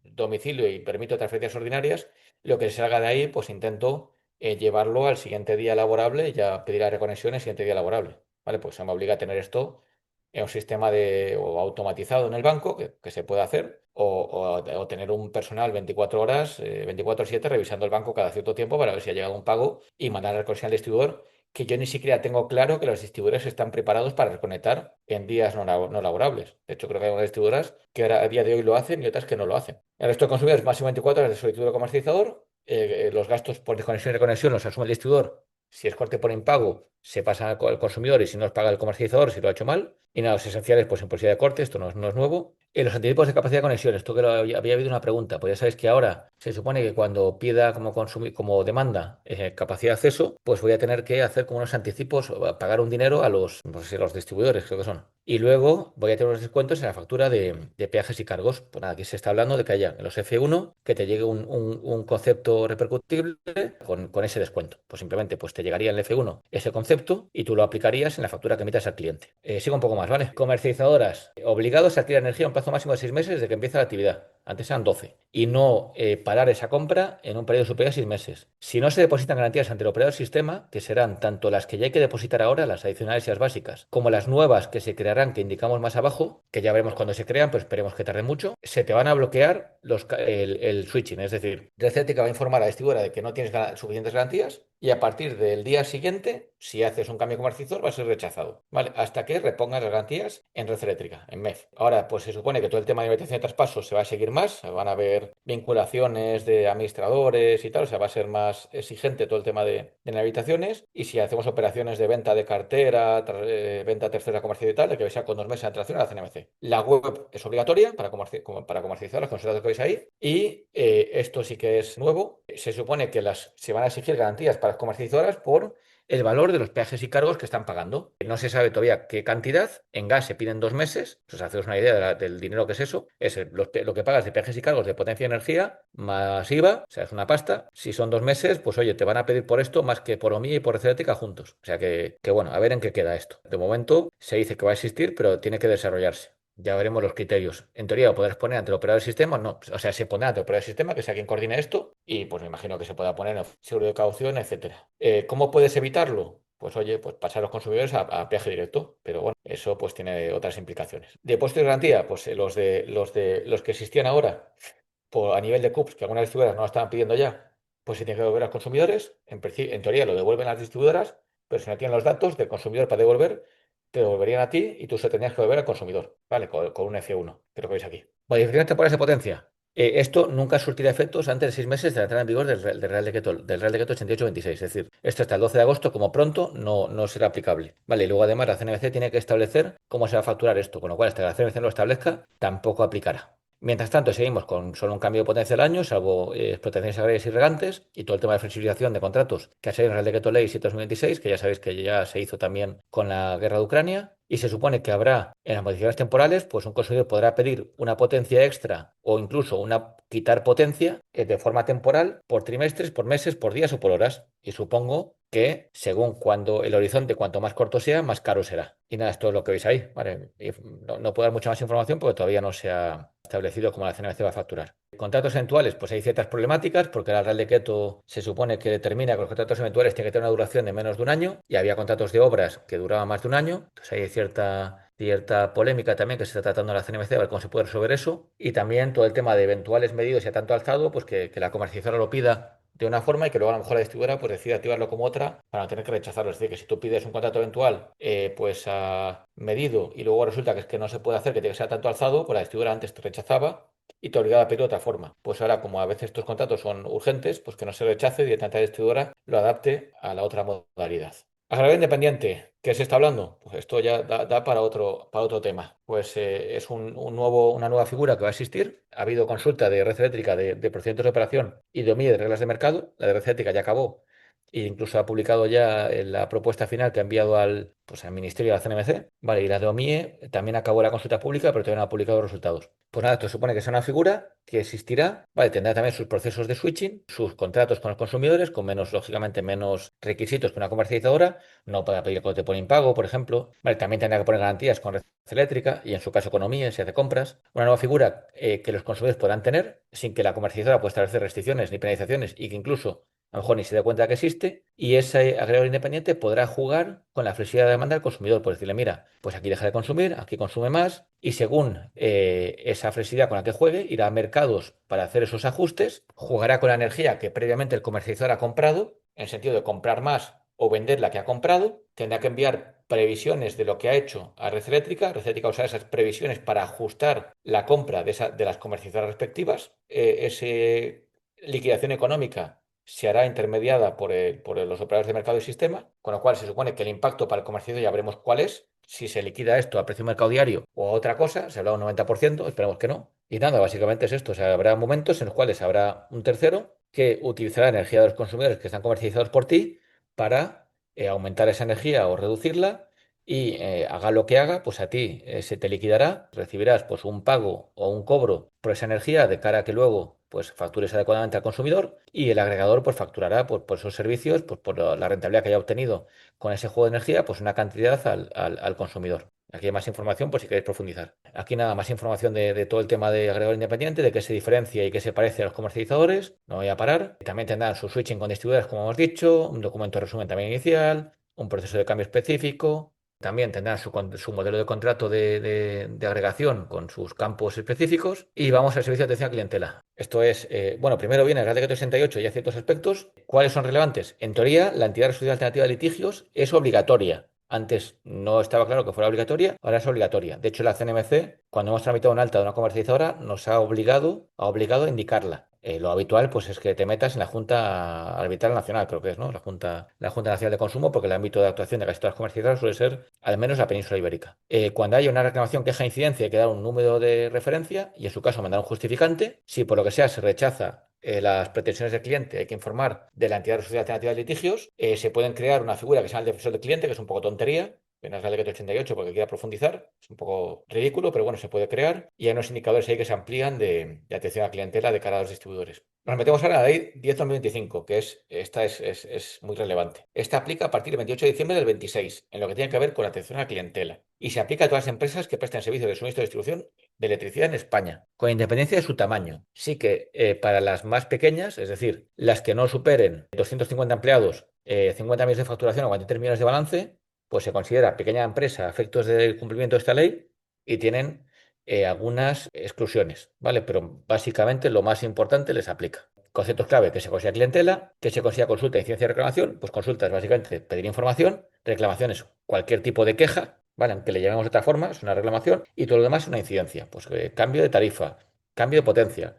domicilio y permito transferencias ordinarias, lo que se salga de ahí, pues intento llevarlo al siguiente día laborable y ya pedir la reconexión el siguiente día laborable. ¿Vale? Pues se me obliga a tener esto en un sistema o automatizado en el banco, que se puede hacer, o tener un personal 24 horas, 24/7, revisando el banco cada cierto tiempo para ver si ha llegado un pago y mandar la reconexión al distribuidor, que yo ni siquiera tengo claro que los distribuidores están preparados para reconectar en días no laborables. De hecho, creo que hay unas distribuidoras que ahora, a día de hoy lo hacen y otras que no lo hacen. El resto de consumidores, máximo 24 horas de solicitud del comercializador. Los gastos por desconexión y reconexión los asume el distribuidor. Si es corte por impago, se pasa al consumidor y si no os paga el comercializador, si lo ha hecho mal. Y nada, los esenciales, pues imposibilidad de corte, esto no es nuevo. Y los anticipos de capacidad de conexión, esto que había habido una pregunta, pues ya sabéis que ahora se supone que cuando pida como demanda capacidad de acceso, pues voy a tener que hacer como unos anticipos, pagar un dinero a no sé si a los distribuidores, creo que son. Y luego voy a tener unos descuentos en la factura de peajes y cargos. Pues nada, aquí se está hablando de que haya en los F1 que te llegue un concepto repercutible con ese descuento. Pues simplemente pues te llegaría en el F1 ese concepto y tú lo aplicarías en la factura que emitas al cliente. Sigo un poco más, ¿vale? Comercializadoras, obligados a adquirir energía a un plazo máximo de 6 meses desde que empieza la actividad. Antes eran 12. Y no parar esa compra en un periodo superior a 6 meses. Si no se depositan garantías ante el operador del sistema, que serán tanto las que ya hay que depositar ahora, las adicionales y las básicas, como las nuevas que se crearán, que indicamos más abajo, que ya veremos cuándo se crean, pero esperemos que tarde mucho, se te van a bloquear el switching. Es decir, Red Eléctrica va a informar a la distribuidora de que no tienes suficientes garantías y a partir del día siguiente, si haces un cambio comercializador, va a ser rechazado, ¿vale? Hasta que repongas las garantías en Red Eléctrica, en MEF. Ahora, pues se supone que todo el tema de negociación de traspasos se va a seguir más, van a haber vinculaciones de administradores y tal, o sea, va a ser más exigente todo el tema de inhabilitaciones. Y si hacemos operaciones de venta de cartera, venta a tercera comercial y tal, hay que avisar con 2 meses de antelación a la CNMC. La web es obligatoria para comercializar los datos que veis ahí. Y esto sí que es nuevo. Se supone que se van a exigir garantías para las comercializadoras por el valor de los peajes y cargos que están pagando. No se sabe todavía qué cantidad. En gas se piden 2 meses. Pues haceros una idea del dinero que es eso. Es lo que pagas de peajes y cargos de potencia de energía más IVA. O sea, es una pasta. Si son 2 meses, pues oye, te van a pedir por esto más que por OMI y por red eléctrica juntos. O sea que bueno, a ver en qué queda esto. De momento se dice que va a existir, pero tiene que desarrollarse. Ya veremos los criterios. En teoría lo podrás poner ante el operador del sistema, no, o sea, se pondrá ante el operador del sistema, que sea quien coordine esto, y pues me imagino que se pueda poner en seguro de caución, etcétera. ¿Cómo puedes evitarlo? Pues oye, pues pasar a los consumidores a peaje directo, pero bueno, eso pues tiene otras implicaciones. Depósito de garantía, pues los que existían ahora a nivel de CUPS, que algunas distribuidoras no lo estaban pidiendo ya, pues se tiene que devolver a los consumidores. En teoría lo devuelven las distribuidoras, pero si no tienen los datos del consumidor para devolver, te devolverían a ti y tú se tenías que devolver al consumidor, ¿vale? Con un F1, que lo que veis aquí. Modificaciones temporales de potencia. Esto nunca surtirá efectos antes de 6 meses de la entrada en vigor del Real Decreto 8826. Es decir, esto hasta el 12 de agosto, como pronto, no será aplicable. Vale, y luego además la CNMC tiene que establecer cómo se va a facturar esto, con lo cual hasta que la CNMC no lo establezca, tampoco aplicará. Mientras tanto, seguimos con solo un cambio de potencia al año, salvo explotaciones agrarias y regantes, y todo el tema de flexibilización de contratos que ha salido en el Real Decreto Ley 7/2026, que ya sabéis que ya se hizo también con la guerra de Ucrania, y se supone que habrá en las modificaciones temporales, pues un consumidor podrá pedir una potencia extra o incluso quitar potencia de forma temporal por trimestres, por meses, por días o por horas. Y supongo que según cuando el horizonte, cuanto más corto sea, más caro será. Y nada, esto es lo que veis ahí. Vale, y no puedo dar mucha más información porque todavía no se ha establecido cómo la CNMC va a facturar. Contratos eventuales, pues hay ciertas problemáticas porque el Real Decreto se supone que determina que los contratos eventuales tienen que tener una duración de menos de un año y había contratos de obras que duraban más de un año. Entonces hay cierta polémica también que se está tratando en la CNMC a ver cómo se puede resolver eso. Y también todo el tema de eventuales medidos y a tanto alzado, pues que la comercializadora lo pida de una forma y que luego a lo mejor la distribuidora pues decida activarlo como otra para no tener que rechazarlo. Es decir, que si tú pides un contrato eventual pues a medido y luego resulta que es que no se puede hacer, que tiene que ser a tanto alzado, pues la distribuidora antes te rechazaba y te obligaba a pedir de otra forma. Pues ahora, como a veces estos contratos son urgentes, pues que no se rechace, directamente la distribuidora lo adapte a la otra modalidad. Agravio independiente, ¿qué se está hablando? Pues esto ya da para otro tema. Pues es una nueva figura que va a existir. Ha habido consulta de red eléctrica de procedimientos de operación y de OMIE de reglas de mercado. La de red eléctrica ya acabó e incluso ha publicado ya la propuesta final que ha enviado al Ministerio de la CNMC. Vale, y la de OMIE también acabó la consulta pública, pero todavía no ha publicado los resultados. Pues nada, esto supone que es una figura que existirá, vale, tendrá también sus procesos de switching, sus contratos con los consumidores, con menos, lógicamente, menos requisitos que una comercializadora, no para pedir cote por impago, por ejemplo. Vale, también tendrá que poner garantías con red eléctrica y en su caso economía, si hace compras. Una nueva figura que los consumidores podrán tener sin que la comercializadora pueda establecer restricciones ni penalizaciones y que incluso a lo mejor ni se da cuenta que existe, y ese agregador independiente podrá jugar con la flexibilidad de demanda del consumidor, por decirle, mira, pues aquí deja de consumir, aquí consume más, y según esa flexibilidad con la que juegue, irá a mercados para hacer esos ajustes, jugará con la energía que previamente el comercializador ha comprado, en el sentido de comprar más o vender la que ha comprado, tendrá que enviar previsiones de lo que ha hecho a Red Eléctrica usará esas previsiones para ajustar la compra de las comercializadoras respectivas, esa liquidación económica se hará intermediada por los operadores de mercado y sistema, con lo cual se supone que el impacto para el comerciante ya veremos cuál es, si se liquida esto a precio de mercado diario o a otra cosa, se habla de un 90%, esperemos que no. Y nada, básicamente es esto, o sea, habrá momentos en los cuales habrá un tercero que utilizará la energía de los consumidores que están comercializados por ti para aumentar esa energía o reducirla y haga lo que haga, pues a ti se te liquidará, recibirás pues un pago o un cobro por esa energía de cara a que luego pues factures adecuadamente al consumidor y el agregador pues facturará por esos servicios, pues por la rentabilidad que haya obtenido con ese juego de energía, pues una cantidad al consumidor. Aquí hay más información por si queréis profundizar. Aquí nada, más información de todo el tema de agregador independiente, de qué se diferencia y qué se parece a los comercializadores. No voy a parar. También tendrán su switching con distribuidores, como hemos dicho, un documento de resumen también inicial, un proceso de cambio específico. También tendrá su modelo de contrato de agregación con sus campos específicos. Y vamos al servicio de atención a clientela. Esto es, bueno, primero viene el Real Decreto 68 y hay ciertos aspectos. ¿Cuáles son relevantes? En teoría, la entidad de resolución alternativa de litigios es obligatoria. Antes no estaba claro que fuera obligatoria, ahora es obligatoria. De hecho, la CNMC, cuando hemos tramitado un alta de una comercializadora, nos ha obligado a indicarla. Lo habitual pues es que te metas en la Junta Arbitral Nacional, creo que es, ¿no? La Junta Nacional de Consumo, porque el ámbito de actuación de casi todas las comercializadoras suele ser al menos la península ibérica. Cuando haya una reclamación, queja, incidencia, hay que dar un número de referencia y en su caso mandar un justificante. Si por lo que sea se rechaza las pretensiones del cliente, hay que informar de la entidad de resolución alternativa de litigios. Se pueden crear una figura que se llama el defensor del cliente, que es un poco tontería, que no es la decreto 88 porque quiera profundizar, es un poco ridículo, pero bueno, se puede crear y hay unos indicadores ahí que se amplían de atención a la clientela de cara a los distribuidores. Nos metemos ahora en la ley 10/2025, que esta es muy relevante. Esta aplica a partir del 28 de diciembre del 26, en lo que tiene que ver con la atención a la clientela. Y se aplica a todas las empresas que presten servicios de suministro y distribución de electricidad en España, con independencia de su tamaño. Sí que para las más pequeñas, es decir, las que no superen 250 empleados, 50 millones de facturación o 43 millones de balance, pues se considera pequeña empresa a efectos del cumplimiento de esta ley y tienen algunas exclusiones, ¿vale? Pero básicamente lo más importante les aplica. Conceptos clave, que se considera clientela, que se considera consulta, incidencia y reclamación. Pues consulta es básicamente pedir información, reclamaciones, cualquier tipo de queja, ¿vale? Aunque le llamemos de otra forma, es una reclamación, y todo lo demás es una incidencia. Pues cambio de tarifa, cambio de potencia,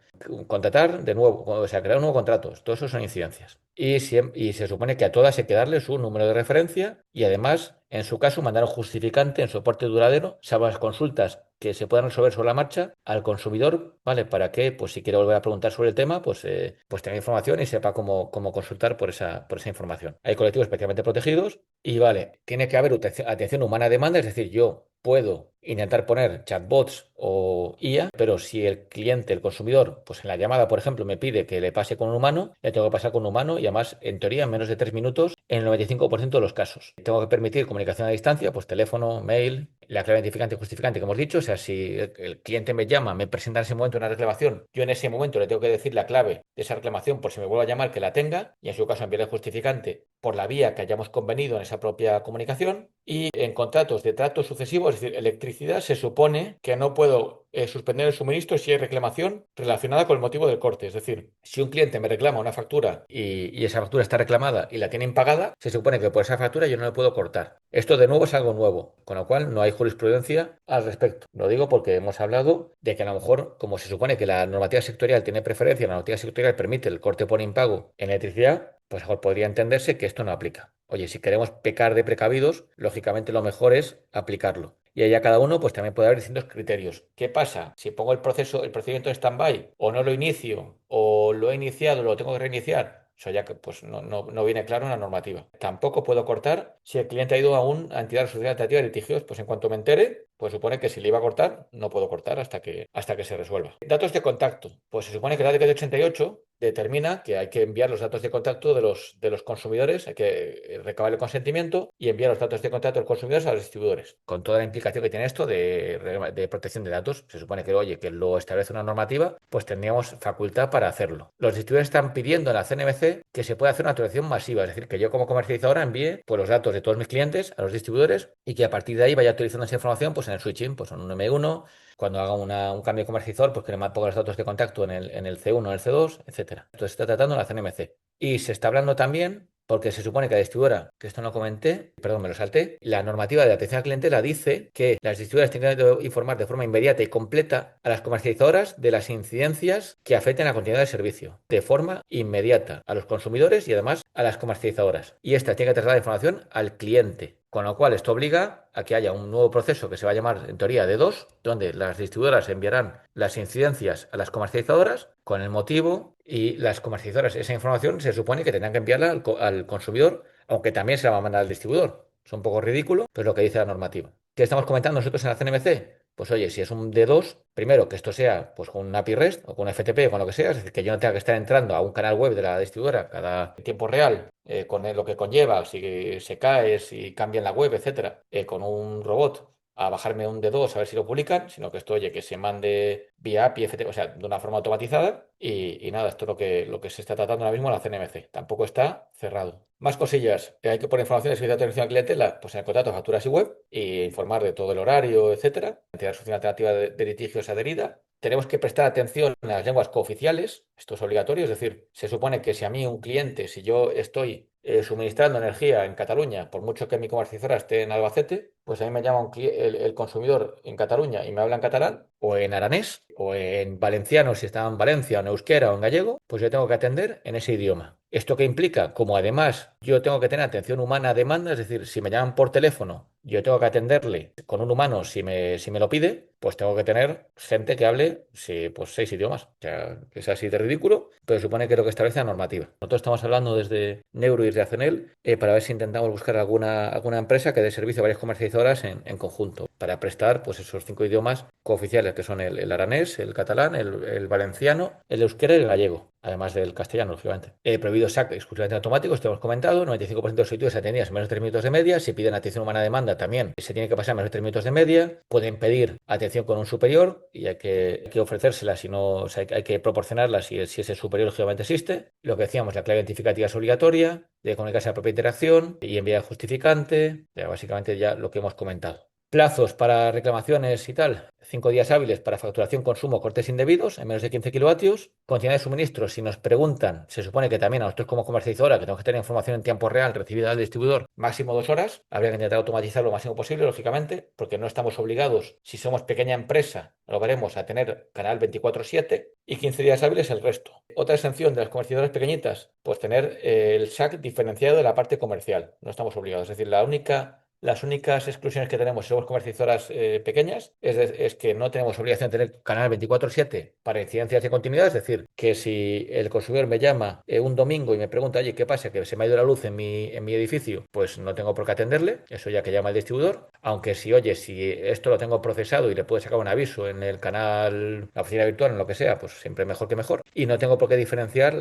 contratar de nuevo, o sea, crear un nuevo contrato, todo eso son incidencias. Y se supone que a todas hay que darles un número de referencia y además, en su caso, mandar un justificante en soporte duradero, salvo las consultas que se puedan resolver sobre la marcha al consumidor, ¿vale? Para que, pues si quiere volver a preguntar sobre el tema, pues tenga información y sepa cómo consultar por esa información. Hay colectivos especialmente protegidos y, vale, tiene que haber atención humana a demanda, es decir, yo puedo intentar poner chatbots o IA, pero si el cliente, el consumidor, pues en la llamada, por ejemplo, me pide que le pase con un humano, le tengo que pasar con un humano y además, en teoría, en menos de 3 minutos, en el 95% de los casos. Tengo que permitir comunicación a distancia, pues teléfono, mail, la clave identificante y justificante que hemos dicho. O sea, si el cliente me llama, me presenta en ese momento una reclamación, yo en ese momento le tengo que decir la clave de esa reclamación por si me vuelve a llamar que la tenga y en su caso enviar el justificante por la vía que hayamos convenido en esa propia comunicación. Y en contratos de trato sucesivo, es decir, electricidad, se supone que no puedo suspender el suministro si hay reclamación relacionada con el motivo del corte. Es decir, si un cliente me reclama una factura y esa factura está reclamada y la tiene impagada, se supone que por esa factura yo no le puedo cortar. Esto de nuevo es algo nuevo, con lo cual no hay jurisprudencia al respecto. Lo digo porque hemos hablado de que a lo mejor, como se supone que la normativa sectorial tiene preferencia, la normativa sectorial permite el corte por impago en electricidad, pues mejor podría entenderse que esto no aplica. Oye, si queremos pecar de precavidos, lógicamente lo mejor es aplicarlo. Y allá cada uno, pues también puede haber distintos criterios. ¿Qué pasa? Si pongo el procedimiento en stand-by, o no lo inicio, o lo he iniciado, lo tengo que reiniciar. Eso ya que pues no viene claro en la normativa. Tampoco puedo cortar si el cliente ha ido a una entidad de resolución alternativa de litigios, pues en cuanto me entere, pues supone que si le iba a cortar, no puedo cortar hasta que se resuelva. Datos de contacto. Pues se supone que la decreto 88 determina que hay que enviar los datos de contacto de los consumidores, hay que recabar el consentimiento y enviar los datos de contacto de los consumidores a los distribuidores. Con toda la implicación que tiene esto de protección de datos, se supone que, oye, que lo establece una normativa, pues tendríamos facultad para hacerlo. Los distribuidores están pidiendo en la CNMC que se pueda hacer una actualización masiva, es decir, que yo como comercializadora envíe pues, los datos de todos mis clientes a los distribuidores y que a partir de ahí vaya actualizando esa información pues, en el switching, pues en un M1, cuando haga un cambio de comercializador, pues que le ponga los datos de contacto en el C1, en el C2, etcétera. Esto se está tratando en la CNMC. Y se está hablando también, porque se supone que la distribuidora, que esto no comenté, perdón, me lo salté, la normativa de atención al clientela dice que las distribuidoras tienen que informar de forma inmediata y completa a las comercializadoras de las incidencias que afecten a la continuidad del servicio, de forma inmediata a los consumidores y además a las comercializadoras. Y esta tiene que trasladar la información al cliente. Con lo cual, esto obliga a que haya un nuevo proceso que se va a llamar, en teoría, D2, donde las distribuidoras enviarán las incidencias a las comercializadoras con el motivo y las comercializadoras esa información se supone que tendrán que enviarla al consumidor, aunque también se la va a mandar al distribuidor. Es un poco ridículo, pero es lo que dice la normativa. ¿Qué estamos comentando nosotros en la CNMC? Pues oye, si es un D2, primero que esto sea pues con un API REST o con un FTP o con lo que sea, es decir, que yo no tenga que estar entrando a un canal web de la distribuidora cada tiempo real con lo que conlleva, si se cae, si cambian la web, etcétera, con un robot a bajarme un D2 a ver si lo publican, sino que esto, oye, que se mande vía API, FTP, o sea, de una forma automatizada y nada, esto es lo que se está tratando ahora mismo en la CNMC. Tampoco está cerrado. Más cosillas. Hay que poner información de servicio de atención al cliente pues en el contrato, facturas y web, y informar de todo el horario, etcétera. Entidad de solución alternativa de litigios adherida. Tenemos que prestar atención a las lenguas cooficiales. Esto es obligatorio, es decir, se supone que si a mí un cliente, si yo estoy suministrando energía en Cataluña, por mucho que mi comercializadora esté en Albacete, pues a mí me llama el consumidor en Cataluña y me habla en catalán, o en aranés, o en valenciano si está en Valencia, o en euskera o en gallego, pues yo tengo que atender en ese idioma. ¿Esto qué implica? Como además yo tengo que tener atención humana a demanda, es decir, si me llaman por teléfono, yo tengo que atenderle con un humano si me lo pide, pues tengo que tener gente que hable sí, pues 6 idiomas. O sea, es así de ridículo, pero supone que es lo que establece la normativa. Nosotros estamos hablando desde Neuro y desde Acenel para ver si intentamos buscar alguna empresa que dé servicio a varias comercializadoras en conjunto para prestar pues esos 5 idiomas cooficiales que son el aranés, el catalán, el valenciano, el euskera y el gallego, además del castellano, lógicamente. Prohibido SAC exclusivamente automático, esto hemos comentado, 95% de solicitudes atendidas en menos de 3 minutos de media. Si piden atención humana a demanda también se tiene que pasar menos de 3 minutos de media. Pueden pedir atención con un superior y hay que ofrecérsela, si no, o sea, hay que proporcionarla si ese superior lógicamente existe. Lo que decíamos, la clave identificativa es obligatoria, debe comunicarse a la propia interacción y enviar justificante, ya básicamente ya lo que hemos comentado. Plazos para reclamaciones y tal. 5 días hábiles para facturación, consumo, cortes indebidos en menos de 15 kilovatios. Continuidad de suministro. Si nos preguntan, se supone que también a nosotros como comercializadora, que tenemos que tener información en tiempo real recibida del distribuidor, máximo 2 horas. Habría que intentar automatizar lo máximo posible, lógicamente, porque no estamos obligados, si somos pequeña empresa, lo veremos, a tener canal 24/7 y 15 días hábiles el resto. Otra exención de las comercializadoras pequeñitas, pues tener el SAC diferenciado de la parte comercial. No estamos obligados. Es decir, las únicas exclusiones que tenemos si somos comercializadoras pequeñas es que no tenemos obligación de tener canal 24/7 para incidencias de continuidad. Es decir, que si el consumidor me llama un domingo y me pregunta, oye, ¿qué pasa? Que se me ha ido la luz en mi edificio, pues no tengo por qué atenderle. Eso ya que llama el distribuidor. Aunque si, oye, si esto lo tengo procesado y le puede sacar un aviso en el canal, la oficina virtual, en lo que sea, pues siempre mejor que mejor. Y no tengo por qué diferenciar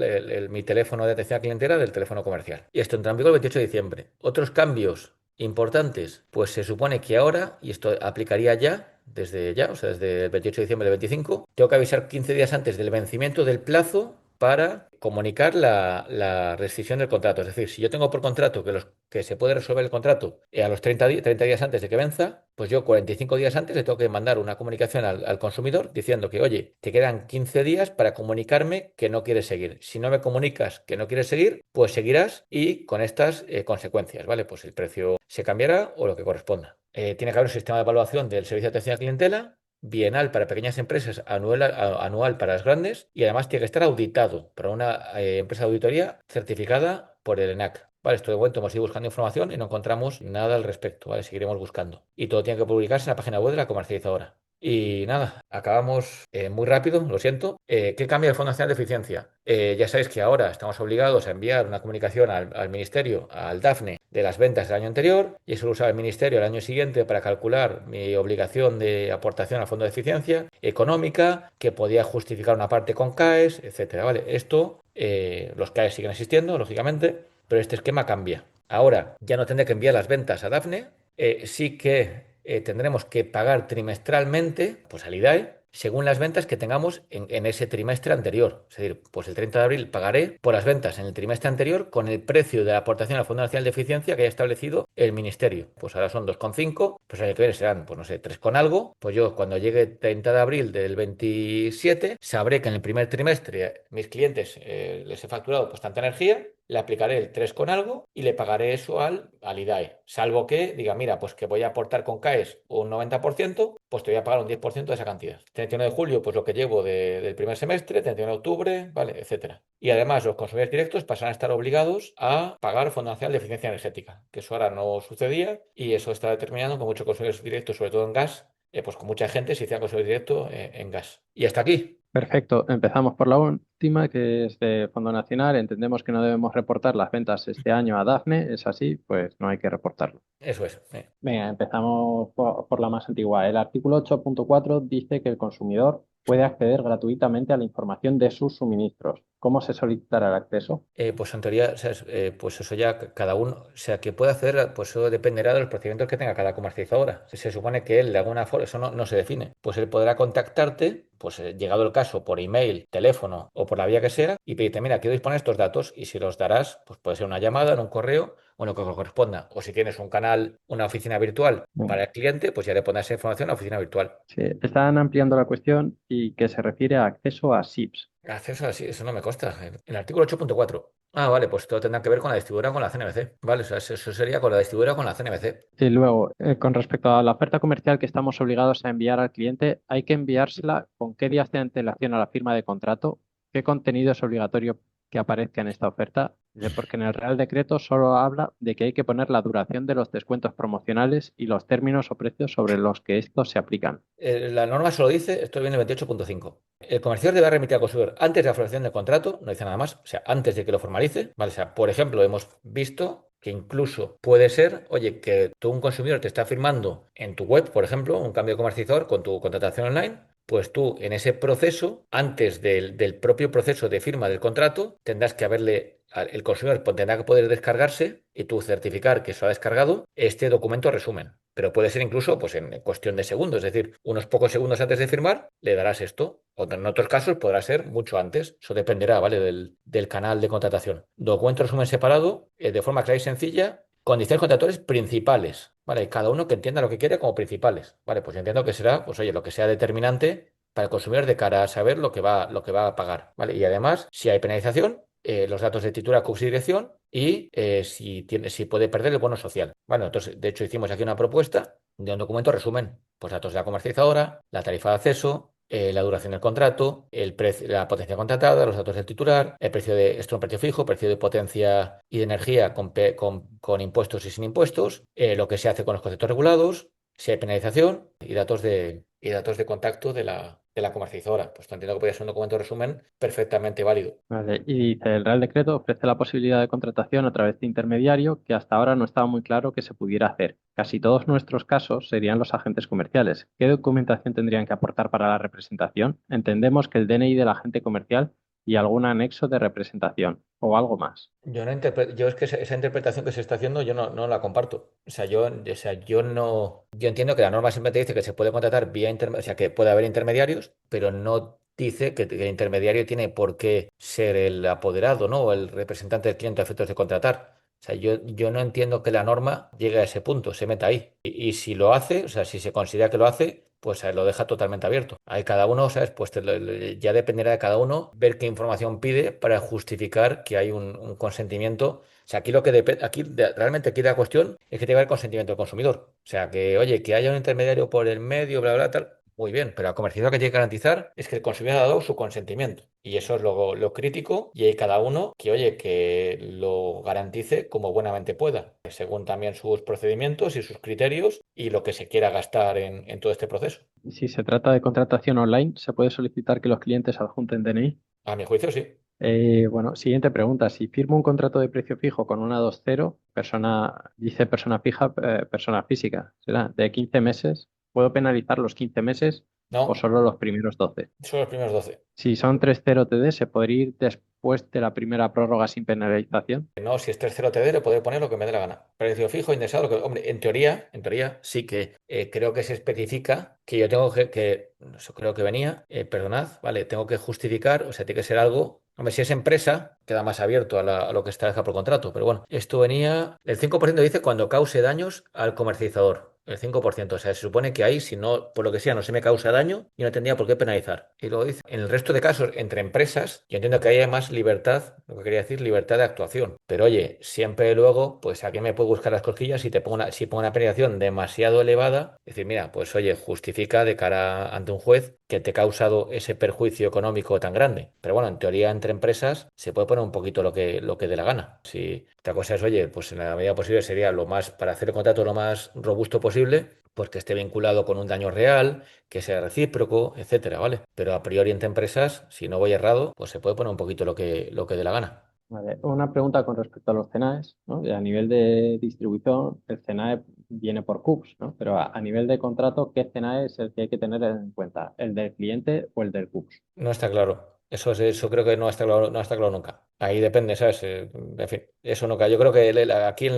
mi teléfono de atención a clientela del teléfono comercial. Y esto entra en vigor el 28 de diciembre. Otros cambios importantes, pues se supone que ahora, y esto aplicaría ya, desde ya, o sea, desde el 28 de diciembre del 25, tengo que avisar 15 días antes del vencimiento del plazo para comunicar la rescisión del contrato. Es decir, si yo tengo por contrato que se puede resolver el contrato a los 30 días antes de que venza, pues yo 45 días antes le tengo que mandar una comunicación al consumidor diciendo que, oye, te quedan 15 días para comunicarme que no quieres seguir. Si no me comunicas que no quieres seguir, pues seguirás y con estas consecuencias, ¿vale? Pues el precio se cambiará o lo que corresponda. Tiene que haber un sistema de evaluación del servicio de atención a clientela bienal para pequeñas empresas, anual para las grandes y además tiene que estar auditado para una empresa de auditoría certificada por el ENAC. Vale, esto de momento hemos ido buscando información y no encontramos nada al respecto, ¿vale? Seguiremos buscando. Y todo tiene que publicarse en la página web de la comercializadora. Y nada, acabamos muy rápido, lo siento. ¿Qué cambia el Fondo Nacional de Eficiencia? Ya sabéis que ahora estamos obligados a enviar una comunicación al Ministerio, al DAFNE, de las ventas del año anterior, y eso lo usa el Ministerio el año siguiente para calcular mi obligación de aportación al Fondo de Eficiencia económica, que podía justificar una parte con CAES, etcétera. ¿Vale? Esto, los CAES siguen existiendo, lógicamente, pero este esquema cambia. Ahora ya no tendré que enviar las ventas a DAFNE, sí que tendremos que pagar trimestralmente, pues al IDAE, según las ventas que tengamos en ese trimestre anterior. Es decir, pues el 30 de abril pagaré por las ventas en el trimestre anterior con el precio de la aportación al Fondo Nacional de Eficiencia que haya establecido el Ministerio. Pues ahora son 2,5, pues el año que viene serán, pues no sé, 3 con algo. Pues yo cuando llegue 30 de abril del 27 sabré que en el primer trimestre mis clientes les he facturado pues tanta energía, le aplicaré el 3 con algo y le pagaré eso al IDAE. Salvo que diga, mira, pues que voy a aportar con CAES un 90%, pues te voy a pagar un 10% de esa cantidad. 31 de julio, pues lo que llevo del primer semestre, 31 de octubre, vale, etcétera. Y además los consumidores directos pasarán a estar obligados a pagar Fondo Nacional de Eficiencia Energética, que eso ahora no sucedía y eso está determinando que muchos consumidores directos, sobre todo en gas, pues con mucha gente se hiciera consumidor directo en gas. Y hasta aquí. Perfecto. Empezamos por la última, que es de Fondo Nacional. Entendemos que no debemos reportar las ventas este año a Dafne. ¿Es así? Pues no hay que reportarlo. Eso es. Venga, empezamos por la más antigua. El artículo 8.4 dice que el consumidor puede acceder gratuitamente a la información de sus suministros. ¿Cómo se solicitará el acceso? Pues en teoría, o sea, pues eso ya cada uno, o sea, que puede hacer, pues eso dependerá de los procedimientos que tenga cada comercializadora. Se supone que él de alguna forma, eso no se define, pues él podrá contactarte, pues llegado el caso, por email, teléfono o por la vía que sea, y pedirte, mira, quiero disponer estos datos, y si los darás, pues puede ser una llamada, en un correo, o en lo que corresponda. O si tienes un canal, una oficina virtual para el cliente, pues ya le pondrás esa información a la oficina virtual. Sí, están ampliando la cuestión y que se refiere a acceso a SIPs. Acceso así, eso no me consta. El artículo 8.4. Ah, vale, pues todo tendrá que ver con la distribuidora con la CNMC. Vale, o sea, eso sería con la distribuidora con la CNMC. Y luego, con respecto a la oferta comercial que estamos obligados a enviar al cliente, hay que enviársela con qué días de antelación a la firma de contrato, qué contenido es obligatorio que aparezca en esta oferta. Dice, porque en el Real Decreto solo habla de que hay que poner la duración de los descuentos promocionales y los términos o precios sobre los que estos se aplican. La norma solo dice, esto viene en el 28.5. El comerciador debe remitir al consumidor antes de la formalización del contrato, no dice nada más, o sea, antes de que lo formalice, ¿vale? O sea, por ejemplo, hemos visto que incluso puede ser, oye, que tú, un consumidor, te está firmando en tu web, por ejemplo, un cambio de comercializador con tu contratación online, pues tú en ese proceso, antes del propio proceso de firma del contrato, tendrás que el consumidor tendrá que poder descargarse y tú certificar que se ha descargado este documento resumen. Pero puede ser incluso pues, en cuestión de segundos, es decir, unos pocos segundos antes de firmar, le darás esto. O en otros casos podrá ser mucho antes. Eso dependerá, ¿vale? Del canal de contratación. Documento resumen separado, de forma clara y sencilla. Condiciones contractuales principales, ¿vale? Cada uno que entienda lo que quiere como principales, ¿vale? Pues yo entiendo que será, pues oye, lo que sea determinante para el consumidor de cara a saber lo que va a pagar, ¿vale? Y además, si hay penalización, los datos de titular, CUPS y dirección y si puede perder el bono social. Bueno, entonces, de hecho, hicimos aquí una propuesta de un documento resumen, pues datos de la comercializadora, la tarifa de acceso, la duración del contrato, la potencia contratada, los datos del titular, el precio de, esto es un precio fijo, precio de potencia y de energía con impuestos y sin impuestos, lo que se hace con los conceptos regulados, si hay penalización y datos de contacto de la comercializadora. Pues entiendo que podría ser un documento resumen perfectamente válido. Vale, y dice, el Real Decreto ofrece la posibilidad de contratación a través de intermediario que hasta ahora no estaba muy claro que se pudiera hacer. Casi todos nuestros casos serían los agentes comerciales. ¿Qué documentación tendrían que aportar para la representación? Entendemos que el DNI del agente comercial y algún anexo de representación o algo más. Yo es que esa interpretación que se está haciendo yo no la comparto. O sea, yo no, yo entiendo que la norma siempre te dice que se puede contratar vía intermediarios, o sea, que puede haber intermediarios, pero no dice que el intermediario tiene por qué ser el apoderado, ¿no? O el representante del cliente a efectos de contratar. O sea, yo no entiendo que la norma llegue a ese punto, se meta ahí. Y si lo hace, o sea, si se considera que lo hace, pues lo deja totalmente abierto. Ahí cada uno, ¿sabes? Pues ya dependerá de cada uno ver qué información pide para justificar que hay un consentimiento. O sea, aquí lo que realmente aquí la cuestión es que tenga el consentimiento del consumidor. O sea, que oye, que haya un intermediario por el medio, bla, bla, tal. Muy bien, pero la comercializador que tiene que garantizar es que el consumidor ha dado su consentimiento. Y eso es lo crítico. Y hay cada uno que, oye, que lo garantice como buenamente pueda, según también sus procedimientos y sus criterios y lo que se quiera gastar en todo este proceso. Si se trata de contratación online, ¿se puede solicitar que los clientes adjunten DNI? A mi juicio, sí. Bueno, siguiente pregunta. Si firmo un contrato de precio fijo con una 2.0, dice persona fija, persona física, será de 15 meses, ¿puedo penalizar los 15 meses o No, solo los primeros 12? son los primeros 12. Si son 3.0 TD, ¿se podría ir después de la primera prórroga sin penalización? No, si es 3.0 TD, le puedo poner lo que me dé la gana. Precio fijo, indexado, hombre, en teoría, sí que creo que se especifica que yo tengo eso creo que venía, perdonad, vale, tengo que justificar, o sea, tiene que ser algo. Hombre, si es empresa, queda más abierto a lo que establezca por contrato, pero bueno, esto venía, el 5% dice cuando cause daños al comercializador. El 5%, o sea, se supone que ahí, si no, por lo que sea, no se me causa daño, yo no tendría por qué penalizar. Y luego dice, en el resto de casos, entre empresas, yo entiendo que hay más libertad, lo que quería decir, libertad de actuación. Pero oye, siempre luego, pues aquí me puedo buscar las cosquillas si pongo una penalización demasiado elevada, decir, mira, pues oye, justifica de cara ante un juez que te ha causado ese perjuicio económico tan grande. Pero bueno, en teoría, entre empresas se puede poner un poquito lo que dé la gana. Si otra cosa es, oye, pues en la medida posible sería para hacer el contrato lo más robusto posible, pues que esté vinculado con un daño real, que sea recíproco, etcétera, ¿vale? Pero a priori entre empresas, si no voy errado, pues se puede poner un poquito lo que dé la gana. Vale. Una pregunta con respecto a los CNAEs, ¿no? A nivel de distribución, el CNAE viene por CUPS, ¿no? Pero a nivel de contrato, ¿qué CNAE es el que hay que tener en cuenta? ¿El del cliente o el del CUPS? No está claro. Eso creo que no está claro nunca. Ahí depende, ¿sabes? En fin, eso nunca. Yo creo que aquí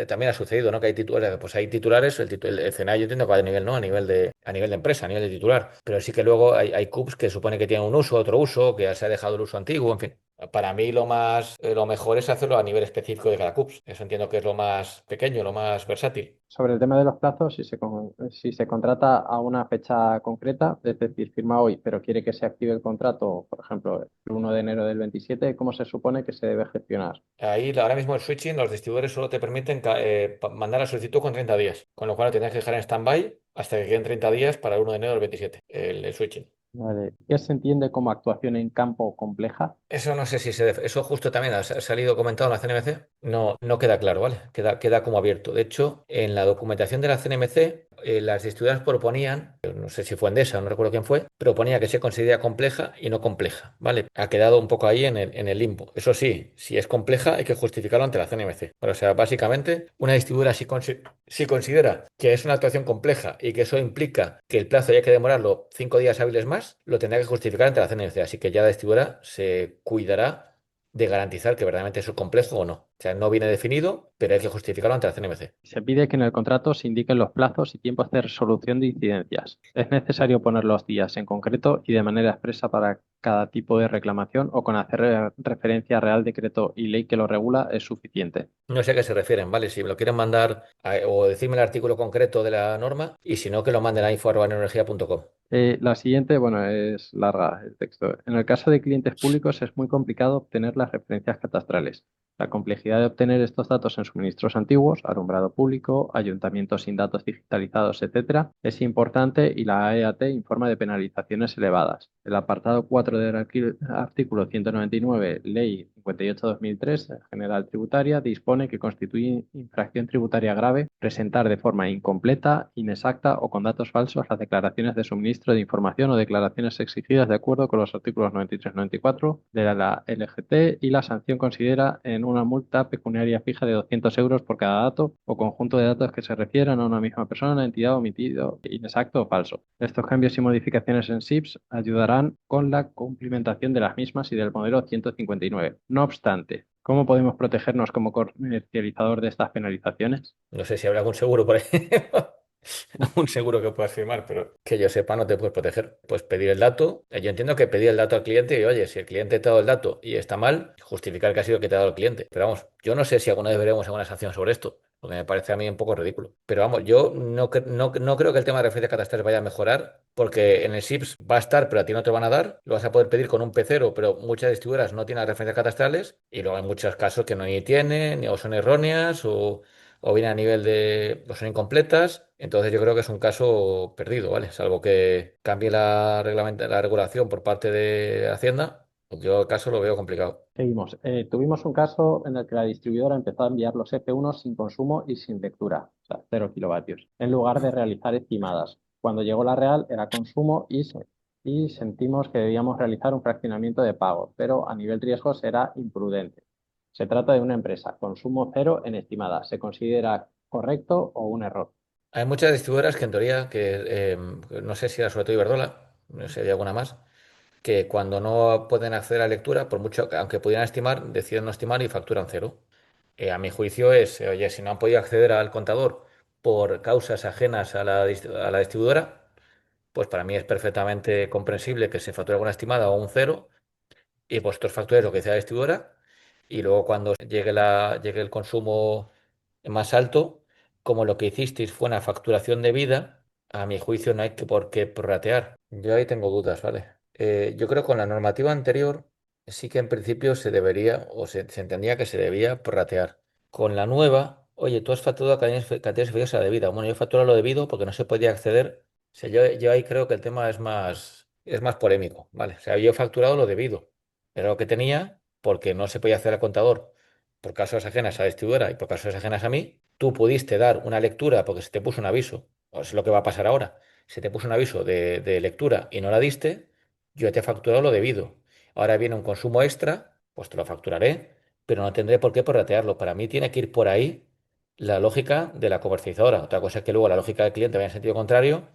también ha sucedido, ¿no? Que hay titulares, pues hay titulares, el CNA yo entiendo que va de nivel, ¿no? A nivel de empresa, a nivel de titular. Pero sí que luego hay CUPs que supone que tienen un uso, otro uso, que se ha dejado el uso antiguo, en fin. Para mí lo mejor es hacerlo a nivel específico de cada CUPS. Eso entiendo que es lo más pequeño, lo más versátil. Sobre el tema de los plazos, si se contrata a una fecha concreta, es decir, firma hoy, pero quiere que se active el contrato, por ejemplo, el 1 de enero del 27, ¿cómo se supone que se debe gestionar? Ahí ahora mismo el switching, los distribuidores solo te permiten mandar la solicitud con 30 días, con lo cual lo tienes que dejar en stand-by hasta que queden 30 días para el 1 de enero del 27, el switching. Vale. ¿Qué se entiende como actuación en campo compleja? Eso no sé si eso justo también ha salido comentado en la CNMC. No, no queda claro, ¿vale? Queda como abierto. De hecho, en la documentación de la CNMC, las distribuidoras proponían, no sé si fue Endesa, no recuerdo quién fue, proponía que se considera compleja y no compleja, ¿vale? Ha quedado un poco ahí en el limbo. Eso sí, si es compleja, hay que justificarlo ante la CNMC. Pero, o sea, básicamente, una distribuidora si considera que es una actuación compleja y que eso implica que el plazo haya que demorarlo 5 días hábiles más, lo tendrá que justificar ante la CNMC. Así que ya la distribuidora se cuidará de garantizar que verdaderamente eso es complejo o no. O sea, no viene definido, pero hay que justificarlo ante la CNMC. Se pide que en el contrato se indiquen los plazos y tiempos de resolución de incidencias. Es necesario poner los días en concreto y de manera expresa para cada tipo de reclamación o con hacer referencia a Real Decreto y ley que lo regula es suficiente. No sé a qué se refieren, ¿vale? Si me lo quieren mandar o decirme el artículo concreto de la norma y si no, que lo manden a info@neoenergia.com. La siguiente, bueno, es larga el texto. En el caso de clientes públicos es muy complicado obtener las referencias catastrales. La complejidad de obtener estos datos en suministros antiguos, alumbrado público, ayuntamientos sin datos digitalizados, etcétera, es importante y la AEAT informa de penalizaciones elevadas. El apartado 4 del artículo 199, Ley 58/2003, General Tributaria, dispone que constituye infracción tributaria grave presentar de forma incompleta, inexacta o con datos falsos las declaraciones de suministro de información o declaraciones exigidas de acuerdo con los artículos 93-94 de la LGT y la sanción considera en una multa pecuniaria fija de 200 euros por cada dato o conjunto de datos que se refieran a una misma persona, entidad omitido, inexacto o falso. Estos cambios y modificaciones en SIPS ayudarán con la cumplimentación de las mismas y del modelo 159. No obstante, ¿cómo podemos protegernos como comercializador de estas penalizaciones? No sé si habrá algún seguro por ahí. Un seguro que puedas firmar, pero que yo sepa no te puedes proteger. Pues pedir el dato. Yo entiendo que pedir el dato al cliente y oye, si el cliente te ha dado el dato y está mal, justificar que ha sido que te ha dado el cliente. Pero vamos, yo no sé si alguna vez veremos alguna sanción sobre esto, porque me parece a mí un poco ridículo. Pero vamos, yo no creo que el tema de referencias catastrales vaya a mejorar, porque en el SIPS va a estar, pero a ti no te van a dar. Lo vas a poder pedir con un P0, pero muchas distribuidoras no tienen las referencias catastrales y luego hay muchos casos que no ni tienen, o son erróneas, o viene a nivel o son incompletas. Entonces yo creo que es un caso perdido, ¿vale? Salvo que cambie la regulación por parte de Hacienda, yo el caso lo veo complicado. Seguimos. Tuvimos un caso en el que la distribuidora empezó a enviar los F1 sin consumo y sin lectura, o sea, 0 kilovatios, en lugar de realizar estimadas. Cuando llegó la real era consumo y sentimos que debíamos realizar un fraccionamiento de pago, pero a nivel riesgos era imprudente. Se trata de una empresa, consumo cero en estimada. ¿Se considera correcto o un error? Hay muchas distribuidoras que en teoría, no sé si era sobre todo Iberdrola, no sé si hay alguna más, que cuando no pueden acceder a la lectura, por mucho, aunque pudieran estimar, deciden no estimar y facturan cero. A mi juicio es, oye, si no han podido acceder al contador por causas ajenas a la distribuidora, pues para mí es perfectamente comprensible que se facture alguna estimada o un cero y vosotros facturéis lo que sea la distribuidora y luego cuando llegue el consumo más alto, como lo que hicisteis fue una facturación debida, a mi juicio no hay que por qué prorratear. Yo ahí tengo dudas, ¿vale? Yo creo que con la normativa anterior sí que en principio se debería o se entendía que se debía prorratear. Con la nueva, oye, tú has facturado a cantidades inferiores a la debida. Bueno, yo he facturado lo debido porque no se podía acceder. O sea, yo ahí creo que el tema es más polémico, ¿vale? O sea, yo he facturado lo debido. Era lo que tenía porque no se podía hacer al contador por causas ajenas a la distribuidora y por causas ajenas a mí. Tú pudiste dar una lectura porque se te puso un aviso, o es lo que va a pasar ahora. Se te puso un aviso de lectura y no la diste, yo te he facturado lo debido. Ahora viene un consumo extra, pues te lo facturaré, pero no tendré por qué prorratearlo. Para mí tiene que ir por ahí la lógica de la comercializadora. Otra cosa es que luego la lógica del cliente vaya en sentido contrario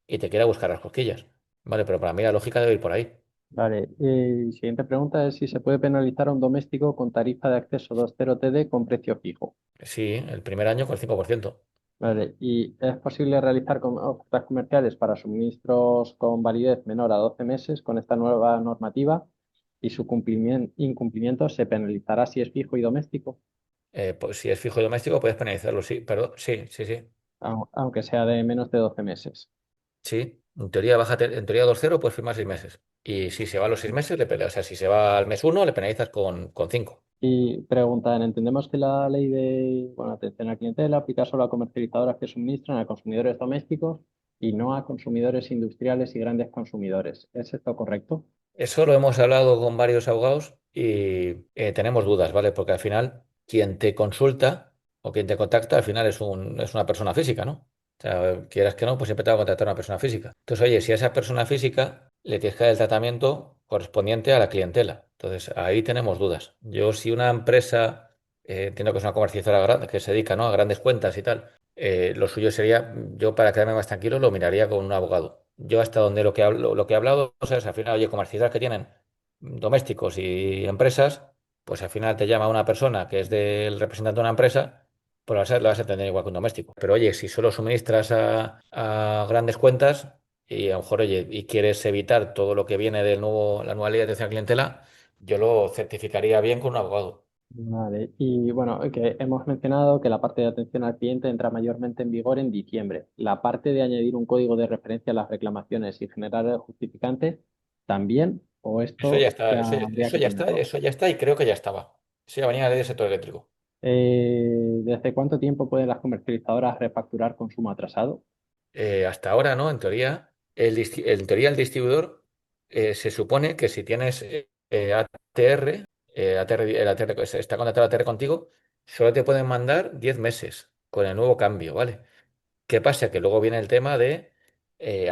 y te quiera buscar las cosquillas. Vale, pero para mí la lógica debe ir por ahí. Vale. Siguiente pregunta es si se puede penalizar a un doméstico con tarifa de acceso 2.0 TD con precio fijo. Sí, el primer año con el 5%. Vale. ¿Y es posible realizar ofertas comerciales para suministros con validez menor a 12 meses con esta nueva normativa? y su incumplimiento se penalizará si es fijo y doméstico, Pues si es fijo y doméstico, puedes penalizarlo, sí, perdón, sí, sí, sí. aunque sea de menos de 12 meses. Sí, en teoría, bájate, en teoría 2-0 puedes firmar 6 meses. Y si se va a los 6 meses, o sea, si se va al mes uno, le penalizas con 5. Y preguntan, entendemos que la ley de, bueno, atención al clientela aplica solo a comercializadoras que suministran a consumidores domésticos y no a consumidores industriales y grandes consumidores. ¿Es esto correcto? Eso lo hemos hablado con varios abogados y tenemos dudas, ¿vale? Porque al final, quien te consulta o quien te contacta, al final es una persona física, ¿no? O sea, quieras que no, pues siempre te va a contactar una persona física. Entonces, oye, si a esa persona física le tienes que dar el tratamiento correspondiente a la clientela. Entonces, ahí tenemos dudas. Yo, si una empresa, entiendo que es una comercializadora grande, que se dedica, ¿no?, a grandes cuentas y tal, lo suyo sería, yo para quedarme más tranquilo, lo miraría con un abogado. Yo hasta donde lo que he hablado, o sea, es al final, oye, comercializar que tienen domésticos y empresas, pues al final te llama una persona que es del representante de una empresa, pues lo vas a entender igual que un doméstico. Pero oye, si solo suministras a grandes cuentas y a lo mejor, oye, y quieres evitar todo lo que viene la nueva ley de atención a clientela, yo lo certificaría bien con un abogado. Vale, y bueno, que hemos mencionado que la parte de atención al cliente entra mayormente en vigor en diciembre. La parte de añadir un código de referencia a las reclamaciones y generar el justificante, ¿también? ¿O Eso ya esto está, ya eso, habría eso que ya está, tenerlo? eso ya está y creo que ya estaba. Eso ya venía la ley del sector eléctrico. ¿Desde cuánto tiempo pueden las comercializadoras refacturar consumo atrasado? Hasta ahora, ¿no? En teoría, en teoría el distribuidor se supone que si tienes ATR, el ATR que está contratado ATR contigo, solo te pueden mandar 10 meses con el nuevo cambio, ¿vale? ¿Qué pasa? Que luego viene el tema de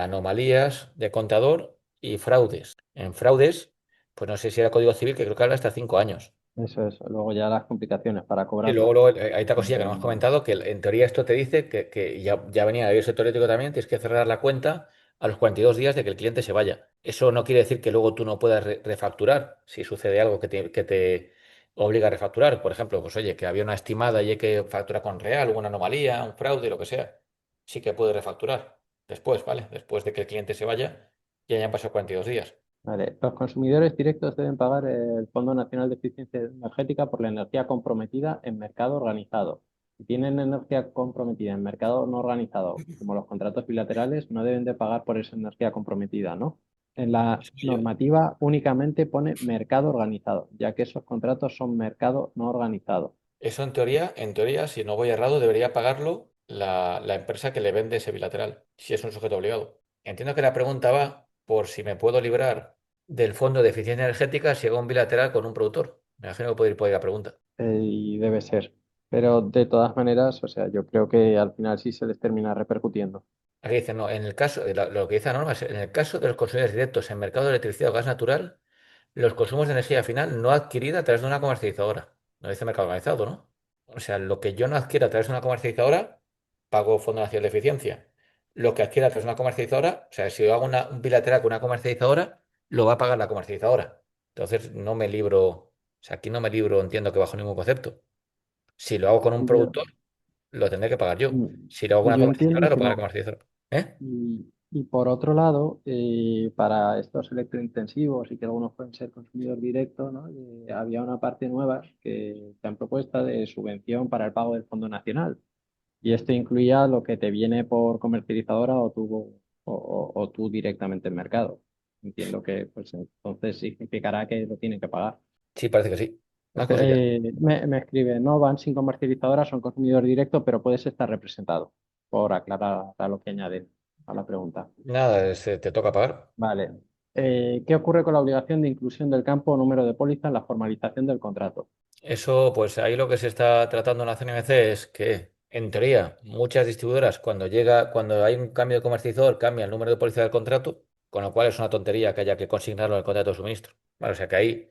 anomalías de contador y fraudes. En fraudes, pues no sé si era Código Civil, que creo que habla hasta 5 años. Eso es, luego ya las complicaciones para Y cobrarlo. hay otra cosilla que no hemos comentado, que en teoría esto te dice que ya venía del sector eléctrico también, tienes que cerrar la cuenta a los 42 días de que el cliente se vaya. Eso no quiere decir que luego tú no puedas refacturar si sucede algo que te obliga a refacturar. Por ejemplo, pues oye, que había una estimada y hay que facturar con real, hubo una anomalía, un fraude, lo que sea. Sí que puedes refacturar después, ¿vale? Después de que el cliente se vaya y hayan pasado 42 días. Vale, los consumidores directos deben pagar el Fondo Nacional de Eficiencia Energética por la energía comprometida en mercado organizado. Si tienen energía comprometida en mercado no organizado, como los contratos bilaterales, no deben de pagar por esa energía comprometida, ¿no? En la normativa únicamente pone mercado organizado, ya que esos contratos son mercado no organizado. Eso en teoría, si no voy errado, debería pagarlo la empresa que le vende ese bilateral, si es un sujeto obligado. Entiendo que la pregunta va por si me puedo librar del fondo de eficiencia energética si hago un bilateral con un productor. Me imagino que puede ir por ahí la pregunta. Y debe ser. Pero de todas maneras, o sea, yo creo que al final sí se les termina repercutiendo. Aquí dice, no, en el caso, lo que dice la norma es, en el caso de los consumidores directos en mercado de electricidad o gas natural, los consumos de energía final no adquirida a través de una comercializadora. No dice mercado organizado, ¿no? O sea, lo que yo no adquiera a través de una comercializadora, pago Fondo Nacional de Eficiencia. Lo que adquiera a través de una comercializadora, o sea, si yo hago un bilateral con una comercializadora, lo va a pagar la comercializadora. Entonces, no me libro, o sea, aquí no me libro, entiendo que bajo ningún concepto. Si lo hago con un Yo, productor, lo tendré que pagar yo. mm, Si lo hago con una yo entiendo comercializadora, lo que paga la no. comercializadora. ¿Eh? Y por otro lado, para estos electrointensivos y que algunos pueden ser consumidor directo, ¿no? Había una parte nueva que han propuesto de subvención para el pago del Fondo Nacional. Y esto incluía lo que te viene por comercializadora o tú directamente en mercado. Entiendo que pues entonces significará que lo tienen que pagar. Sí, parece que sí. Más Porque, cosillas. me escribe, no van sin comercializadora, son consumidor directo, pero puedes estar representado, por aclarar a lo que añaden a la pregunta. Nada, te toca pagar. Vale. ¿Qué ocurre con la obligación de inclusión del campo número de póliza en la formalización del contrato? Eso, pues ahí lo que se está tratando en la CNMC es que, en teoría, muchas distribuidoras, cuando hay un cambio de comercializador, cambia el número de póliza del contrato, con lo cual es una tontería que haya que consignarlo en el contrato de suministro. Vale, o sea que ahí,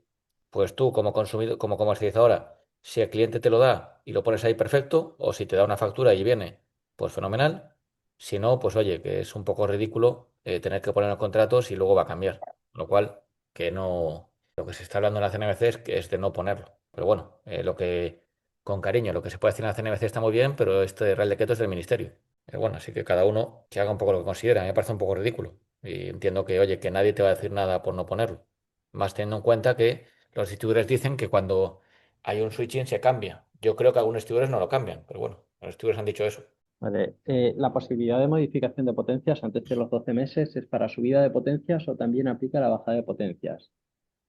pues tú como consumidor, como comercializadora, si el cliente te lo da y lo pones ahí perfecto, o si te da una factura y viene, pues fenomenal. Si no, pues oye, que es un poco ridículo tener que poner en el contrato si luego va a cambiar. Con lo cual, que no. Lo que se está hablando en la CNMC es de no ponerlo. Pero bueno, con cariño, lo que se puede hacer en la CNMC está muy bien, pero este Real Decreto es del Ministerio. Bueno, así que cada uno que haga un poco lo que considera. A mí me parece un poco ridículo. Y entiendo que, oye, que nadie te va a decir nada por no ponerlo. más teniendo en cuenta que los distribuidores dicen que cuando hay un switching se cambia. Yo creo que algunos distribuidores no lo cambian, pero bueno, los distribuidores han dicho eso. Vale. La posibilidad de modificación de potencias antes de los 12 meses es para subida de potencias o también aplica la bajada de potencias.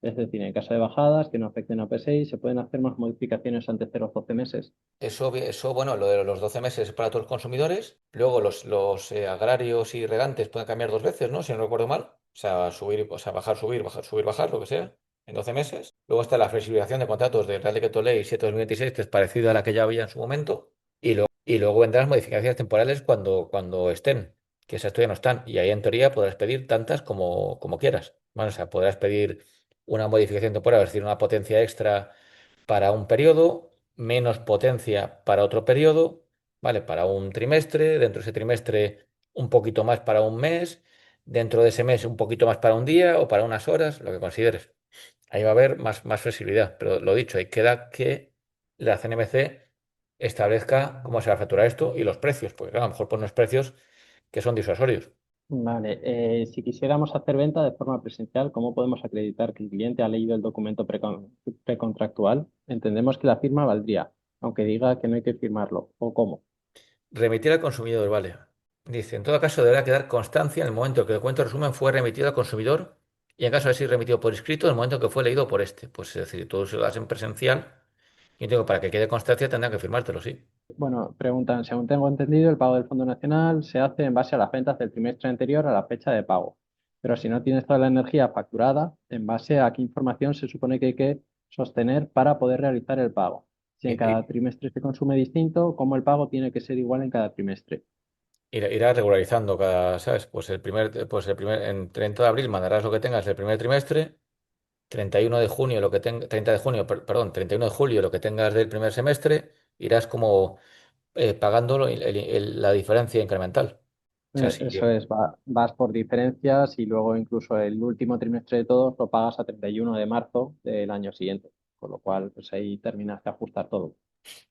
Es decir, en caso de bajadas que no afecten a PSI, se pueden hacer más modificaciones antes de los 12 meses. Eso, bueno, lo de los 12 meses es para todos los consumidores. Luego los agrarios y regantes pueden cambiar dos veces, ¿no? Si no recuerdo mal. O sea, subir, o sea, bajar, subir, bajar, subir, bajar, lo que sea, en 12 meses. Luego está la flexibilización de contratos del Real Decreto Ley 7/2026, que es parecida a la que ya había en su momento. Y luego vendrán las modificaciones temporales cuando estén, que esas todavía no están. Y ahí en teoría podrás pedir tantas como quieras. Bueno, o sea, podrás pedir una modificación temporal, es decir, una potencia extra para un periodo, menos potencia para otro periodo, ¿vale? Para un trimestre, dentro de ese trimestre un poquito más para un mes, dentro de ese mes un poquito más para un día o para unas horas, lo que consideres. Ahí va a haber más flexibilidad, pero lo dicho, ahí queda que la CNMC establezca cómo se va a facturar esto y los precios, porque claro, a lo mejor pone unos precios que son disuasorios. Vale, si quisiéramos hacer venta de forma presencial, ¿cómo podemos acreditar que el cliente ha leído el documento precontractual? Entendemos que la firma valdría, aunque diga que no hay que firmarlo. ¿O cómo? Remitir al consumidor, vale. Dice, en todo caso deberá quedar constancia en el momento en que el documento de resumen fue remitido al consumidor y en caso de ser remitido por escrito, en el momento en que fue leído por este. Pues es decir, tú si lo das en presencial, y tengo para que quede constancia tendrán que firmártelo, sí. Bueno, preguntan, según tengo entendido, el pago del Fondo Nacional se hace en base a las ventas del trimestre anterior a la fecha de pago. Pero si no tienes toda la energía facturada, ¿en base a qué información se supone que hay que sostener para poder realizar el pago? Si Y, en cada y- trimestre se consume distinto, ¿cómo el pago tiene que ser igual en cada trimestre? irá regularizando cada, ¿sabes? Pues el primer, en 30 de abril mandarás lo que tengas del primer trimestre, 31 de junio lo que 30 de junio, perdón, 31 de julio lo que tengas del primer semestre, irás como pagando la diferencia incremental. O sea, si Eso es, vas por diferencias y luego incluso el último trimestre de todos lo pagas a 31 de marzo del año siguiente, con lo cual pues ahí terminas de ajustar todo.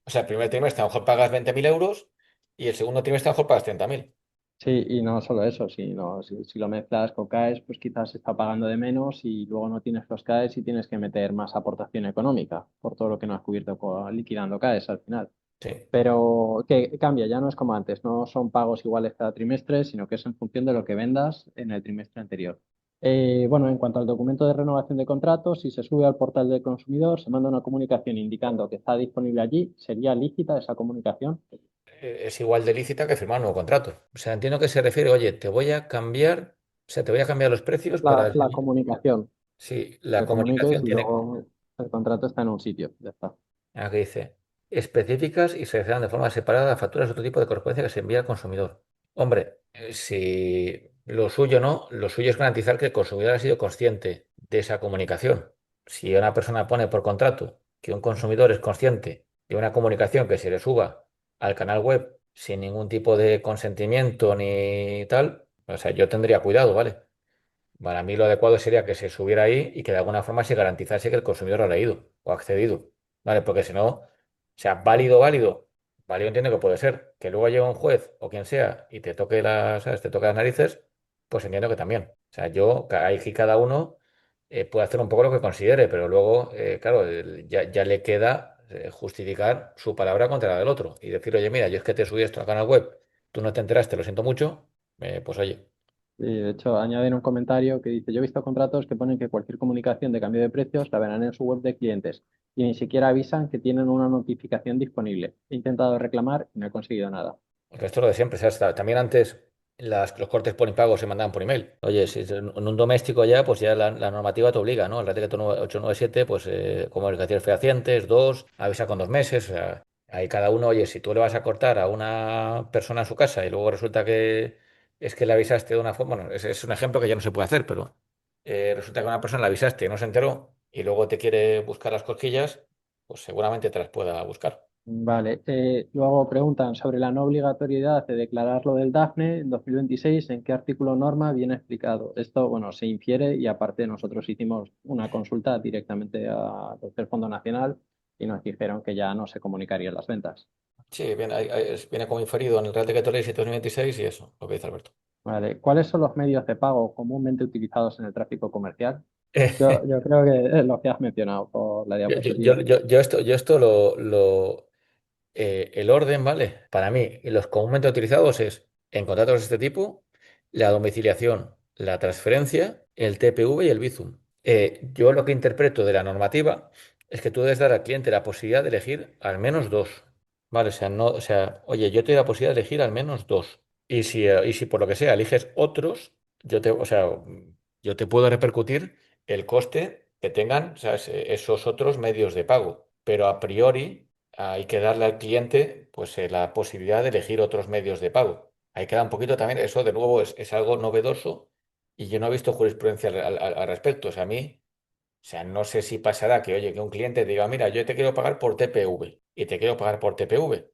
O sea, el primer trimestre a lo mejor pagas 20.000 euros y el segundo trimestre a lo mejor pagas 30.000. Sí, y no solo eso, sino si lo mezclas con CAES, pues quizás se está pagando de menos y luego no tienes los CAES y tienes que meter más aportación económica por todo lo que no has cubierto liquidando CAES al final. Sí. Pero que cambia, ya no es como antes, no son pagos iguales cada trimestre, sino que es en función de lo que vendas en el trimestre anterior. Bueno, en cuanto al documento de renovación de contrato, si se sube al portal del consumidor, se manda una comunicación indicando que está disponible allí, ¿sería lícita esa comunicación? Es igual de lícita que firmar un nuevo contrato. O sea, entiendo que se refiere, oye, te voy a cambiar, o sea, te voy a cambiar los precios para La comunicación, Sí, la que comuniques comunicación y tiene, luego el contrato está en un sitio, ya está. aquí dice, específicas y se seleccionan de forma separada facturas de otro tipo de correspondencia que se envía al consumidor. Hombre, si lo suyo no, lo suyo es garantizar que el consumidor ha sido consciente de esa comunicación. Si una persona pone por contrato que un consumidor es consciente de una comunicación que se le suba al canal web sin ningún tipo de consentimiento ni tal, o sea, yo tendría cuidado, ¿vale? Para mí lo adecuado sería que se subiera ahí y que de alguna forma se garantizase que el consumidor lo ha leído o ha accedido, ¿vale? Porque si no, o sea, válido entiendo que puede ser. Que luego llegue un juez o quien sea y te toque ¿sabes? Te toque las narices, pues entiendo que también. O sea, ahí sí cada uno puede hacer un poco lo que considere, pero luego, claro, ya le queda justificar su palabra contra la del otro y decir, oye, mira, yo es que te subí esto al canal web, tú no te enteraste, lo siento mucho, pues oye. Y de hecho, añaden un comentario que dice, yo he visto contratos que ponen que cualquier comunicación de cambio de precios la verán en su web de clientes y ni siquiera avisan que tienen una notificación disponible. He intentado reclamar y no he conseguido nada. Porque esto es lo de siempre, ¿sabes? También antes los cortes por impago se mandaban por email. Oye, si es en un doméstico ya, pues ya la normativa te obliga, ¿no? El Real Decreto 897, pues comunicaciones fehacientes, dos, avisa con 2 meses. O sea, ahí cada uno, oye, si tú le vas a cortar a una persona en su casa y luego resulta que es que le avisaste de una forma, bueno, es un ejemplo que ya no se puede hacer, pero resulta que a una persona le avisaste y no se enteró y luego te quiere buscar las cosquillas, pues seguramente te las pueda buscar. Vale, luego preguntan sobre la no obligatoriedad de declarar lo del DAFNE en 2026, ¿en qué artículo o norma viene explicado? Esto, bueno, se infiere y aparte nosotros hicimos una consulta directamente a los del Fondo Nacional y nos dijeron que ya no se comunicarían las ventas. Sí, viene como inferido en el Real Decreto Ley 726 y eso, lo que dice Alberto. Vale, ¿cuáles son los medios de pago comúnmente utilizados en el tráfico comercial? Yo creo que es lo que has mencionado por la diapositiva. Yo esto el orden, ¿vale? Para mí, y los comúnmente utilizados es, en contratos de este tipo, la domiciliación, la transferencia, el TPV y el Bizum. Yo lo que interpreto de la normativa es que tú debes dar al cliente la posibilidad de elegir al menos dos, ¿vale? O sea, no, o sea, oye, yo te doy la posibilidad de elegir al menos dos. Y si por lo que sea eliges otros, o sea, yo te puedo repercutir el coste que tengan, ¿sabes? Esos otros medios de pago. Pero a priori hay que darle al cliente pues, la posibilidad de elegir otros medios de pago. Ahí queda un poquito también, eso de nuevo es algo novedoso y yo no he visto jurisprudencia al respecto. O sea, a mí, o sea, no sé si pasará que, oye, que un cliente diga, mira, yo te quiero pagar por TPV y te quiero pagar por TPV.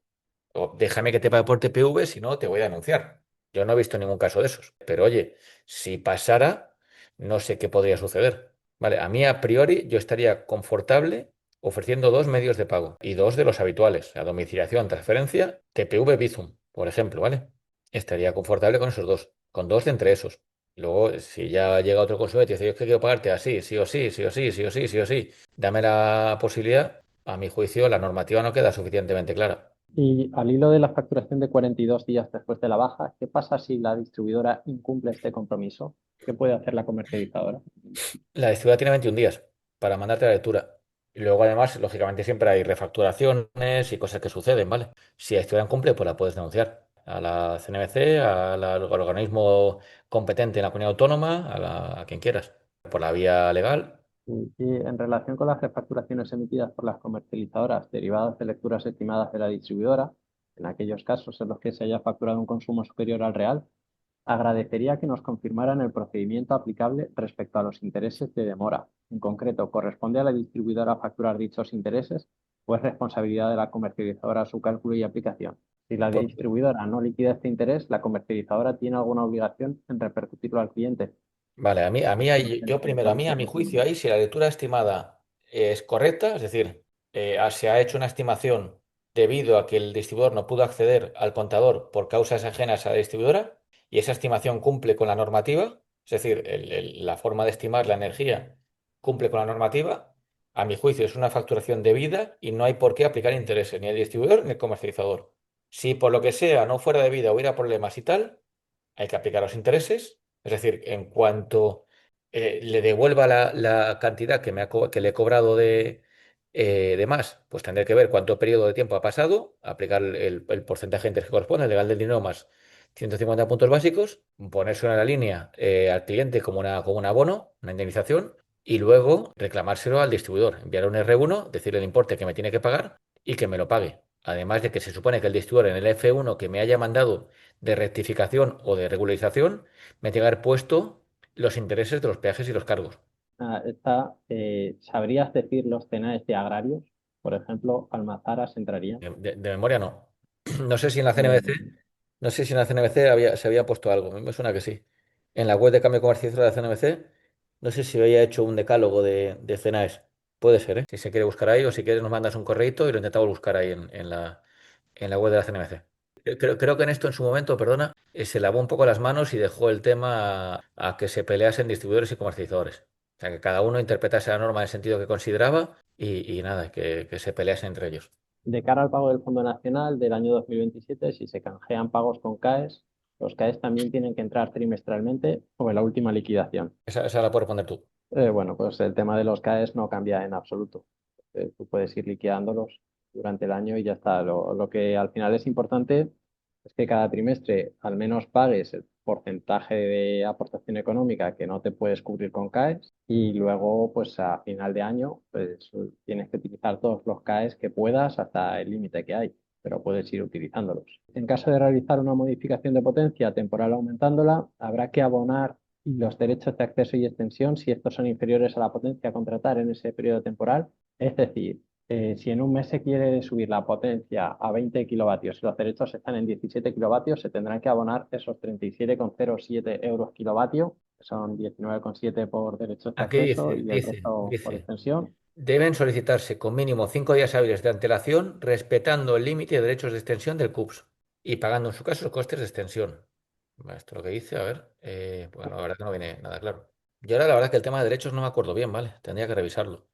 O déjame que te pague por TPV, si no, te voy a denunciar. Yo no he visto ningún caso de esos. Pero oye, si pasara, no sé qué podría suceder. Vale, a mí a priori yo estaría confortable ofreciendo dos medios de pago y dos de los habituales, la domiciliación, transferencia, TPV, Bizum, por ejemplo, ¿vale? Estaría confortable con esos dos, con dos de entre esos. Luego, si ya llega otro consumidor y te dice, yo es que quiero pagarte así, sí o sí, sí o sí, sí o sí, sí o sí, dame la posibilidad, a mi juicio la normativa no queda suficientemente clara. Y al hilo de la facturación de 42 días después de la baja, ¿qué pasa si la distribuidora incumple este compromiso? ¿Qué puede hacer la comercializadora? La distribuidora tiene 21 días para mandarte la lectura. Y luego, además, lógicamente, siempre hay refacturaciones y cosas que suceden, ¿vale? Si la distribuidora incumple, pues la puedes denunciar a la CNMC, al organismo competente en la comunidad autónoma, a quien quieras, por la vía legal. Y en relación con las refacturaciones emitidas por las comercializadoras derivadas de lecturas estimadas de la distribuidora, en aquellos casos en los que se haya facturado un consumo superior al real, agradecería que nos confirmaran el procedimiento aplicable respecto a los intereses de demora. En concreto, ¿corresponde a la distribuidora facturar dichos intereses o es responsabilidad de la comercializadora su cálculo y aplicación? Si la Pues, distribuidora no liquida este interés, ¿la comercializadora tiene alguna obligación en repercutirlo al cliente? vale, yo primero, a mi juicio, ahí, si la lectura estimada es correcta, es decir, se ha hecho una estimación debido a que el distribuidor no pudo acceder al contador por causas ajenas a la distribuidora, y esa estimación cumple con la normativa, es decir, la forma de estimar la energía cumple con la normativa, a mi juicio es una facturación debida y no hay por qué aplicar intereses, ni al distribuidor ni al comercializador. Si por lo que sea no fuera debida o hubiera problemas y tal, hay que aplicar los intereses, es decir, en cuanto le devuelva la cantidad que le he cobrado de más, pues tendré que ver cuánto periodo de tiempo ha pasado, aplicar el porcentaje de interés que corresponde, el legal del dinero más 150 puntos básicos, ponerse en la línea al cliente como un abono, una indemnización, y luego reclamárselo al distribuidor, enviar un R1, decirle el importe que me tiene que pagar y que me lo pague. Además de que se supone que el distribuidor en el F1 que me haya mandado de rectificación o de regularización, me tiene que haber puesto los intereses de los peajes y los cargos. ¿Sabrías decir los tenores de agrarios? Por ejemplo, Almazaras entraría. De memoria no. No sé si en la Eh, CNBC, no sé si en la CNBC se había puesto algo. A mí me suena que sí. En la web de cambio comercial de la CNBC, no sé si había hecho un decálogo de CNAES. Puede ser, ¿eh? Si se quiere buscar ahí o si quieres nos mandas un correíto y lo intentamos buscar ahí en la web de la CNBC. Creo que en esto en su momento, perdona, se lavó un poco las manos y dejó el tema a que se peleasen distribuidores y comercializadores. O sea, que cada uno interpretase la norma en el sentido que consideraba y nada, que se peleasen entre ellos. De cara al pago del Fondo Nacional del año 2027, si se canjean pagos con CAES, los CAES también tienen que entrar trimestralmente o en la última liquidación. Esa la puedes poner tú. Bueno, pues el tema de los CAES no cambia en absoluto. Tú puedes ir liquidándolos durante el año y ya está. Lo que al final es importante es que cada trimestre al menos pagues el porcentaje de aportación económica que no te puedes cubrir con CAES y luego, pues a final de año, pues tienes que utilizar todos los CAES que puedas hasta el límite que hay, pero puedes ir utilizándolos. En caso de realizar una modificación de potencia temporal aumentándola, habrá que abonar y los derechos de acceso y extensión si estos son inferiores a la potencia a contratar en ese periodo temporal. Es decir, si en un mes se quiere subir la potencia a 20 kilovatios y los derechos están en 17 kilovatios, se tendrán que abonar esos 37,07 euros kilovatio, que son 19,7 por derechos de Aquí acceso dice, y el dice, resto por dice, extensión. deben solicitarse con mínimo 5 días hábiles de antelación, respetando el límite de derechos de extensión del CUPS y pagando en su caso los costes de extensión. Bueno, esto es lo que dice, a ver, bueno, la verdad que no viene nada claro. Yo ahora la verdad que el tema de derechos no me acuerdo bien, ¿vale? Tendría que revisarlo.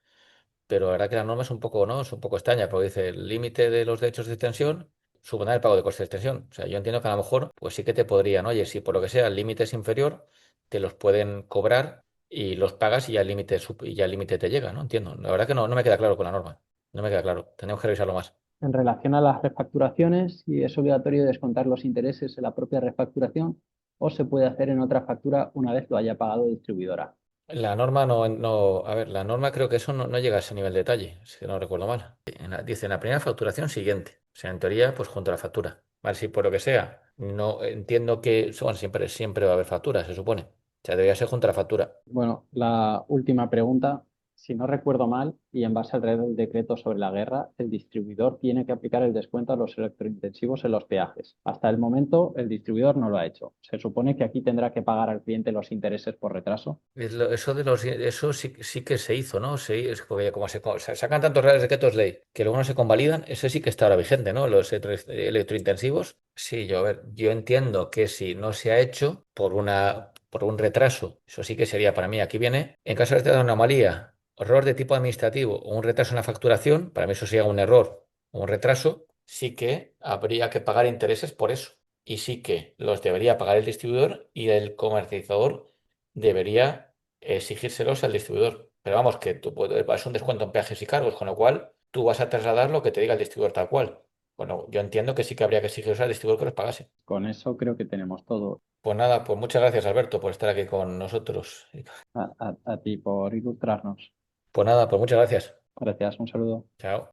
Pero la verdad que la norma es un poco, ¿no? Es un poco extraña, porque dice el límite de los derechos de extensión supondrá el pago de costes de extensión. O sea, yo entiendo que a lo mejor, pues sí que te podrían, oye, si por lo que sea el límite es inferior, te los pueden cobrar y los pagas y ya el límite y ya el límite te llega, ¿no? Entiendo. La verdad que no, no me queda claro con la norma. No me queda claro. Tenemos que revisarlo más. En relación a las refacturaciones, si es obligatorio descontar los intereses en la propia refacturación o se puede hacer en otra factura una vez lo haya pagado distribuidora. La norma a ver, la norma creo que eso no llega a ese nivel de detalle, si no recuerdo mal. Dice en la primera facturación siguiente. O sea, en teoría, pues junto a la factura. Vale, si por lo que sea, no entiendo que, bueno, siempre va a haber factura, se supone. O sea, debería ser junto a la factura. Bueno, la última pregunta. Si no recuerdo mal, y en base al Real Decreto sobre la guerra, el distribuidor tiene que aplicar el descuento a los electrointensivos en los peajes. Hasta el momento, el distribuidor no lo ha hecho. Se supone que aquí tendrá que pagar al cliente los intereses por retraso. Eso sí que se hizo, ¿no? Es porque como se sacan tantos reales decretos ley que luego no se convalidan, ese sí que está ahora vigente, ¿no? Los electrointensivos. Sí, a ver, yo entiendo que si no se ha hecho por un retraso, eso sí que sería para mí. Aquí viene, en caso de una anomalía, error de tipo administrativo o un retraso en la facturación, para mí eso sería un error o un retraso, sí que habría que pagar intereses por eso. Y sí que los debería pagar el distribuidor y el comercializador debería exigírselos al distribuidor. Pero vamos, que tú es un descuento en peajes y cargos, con lo cual tú vas a trasladar lo que te diga el distribuidor tal cual. Bueno, yo entiendo que sí que habría que exigirse al distribuidor que los pagase. Con eso creo que tenemos todo. Pues nada, pues muchas gracias, Alberto, por estar aquí con nosotros. A ti por ilustrarnos. Pues nada, pues muchas gracias. Gracias, un saludo. Chao.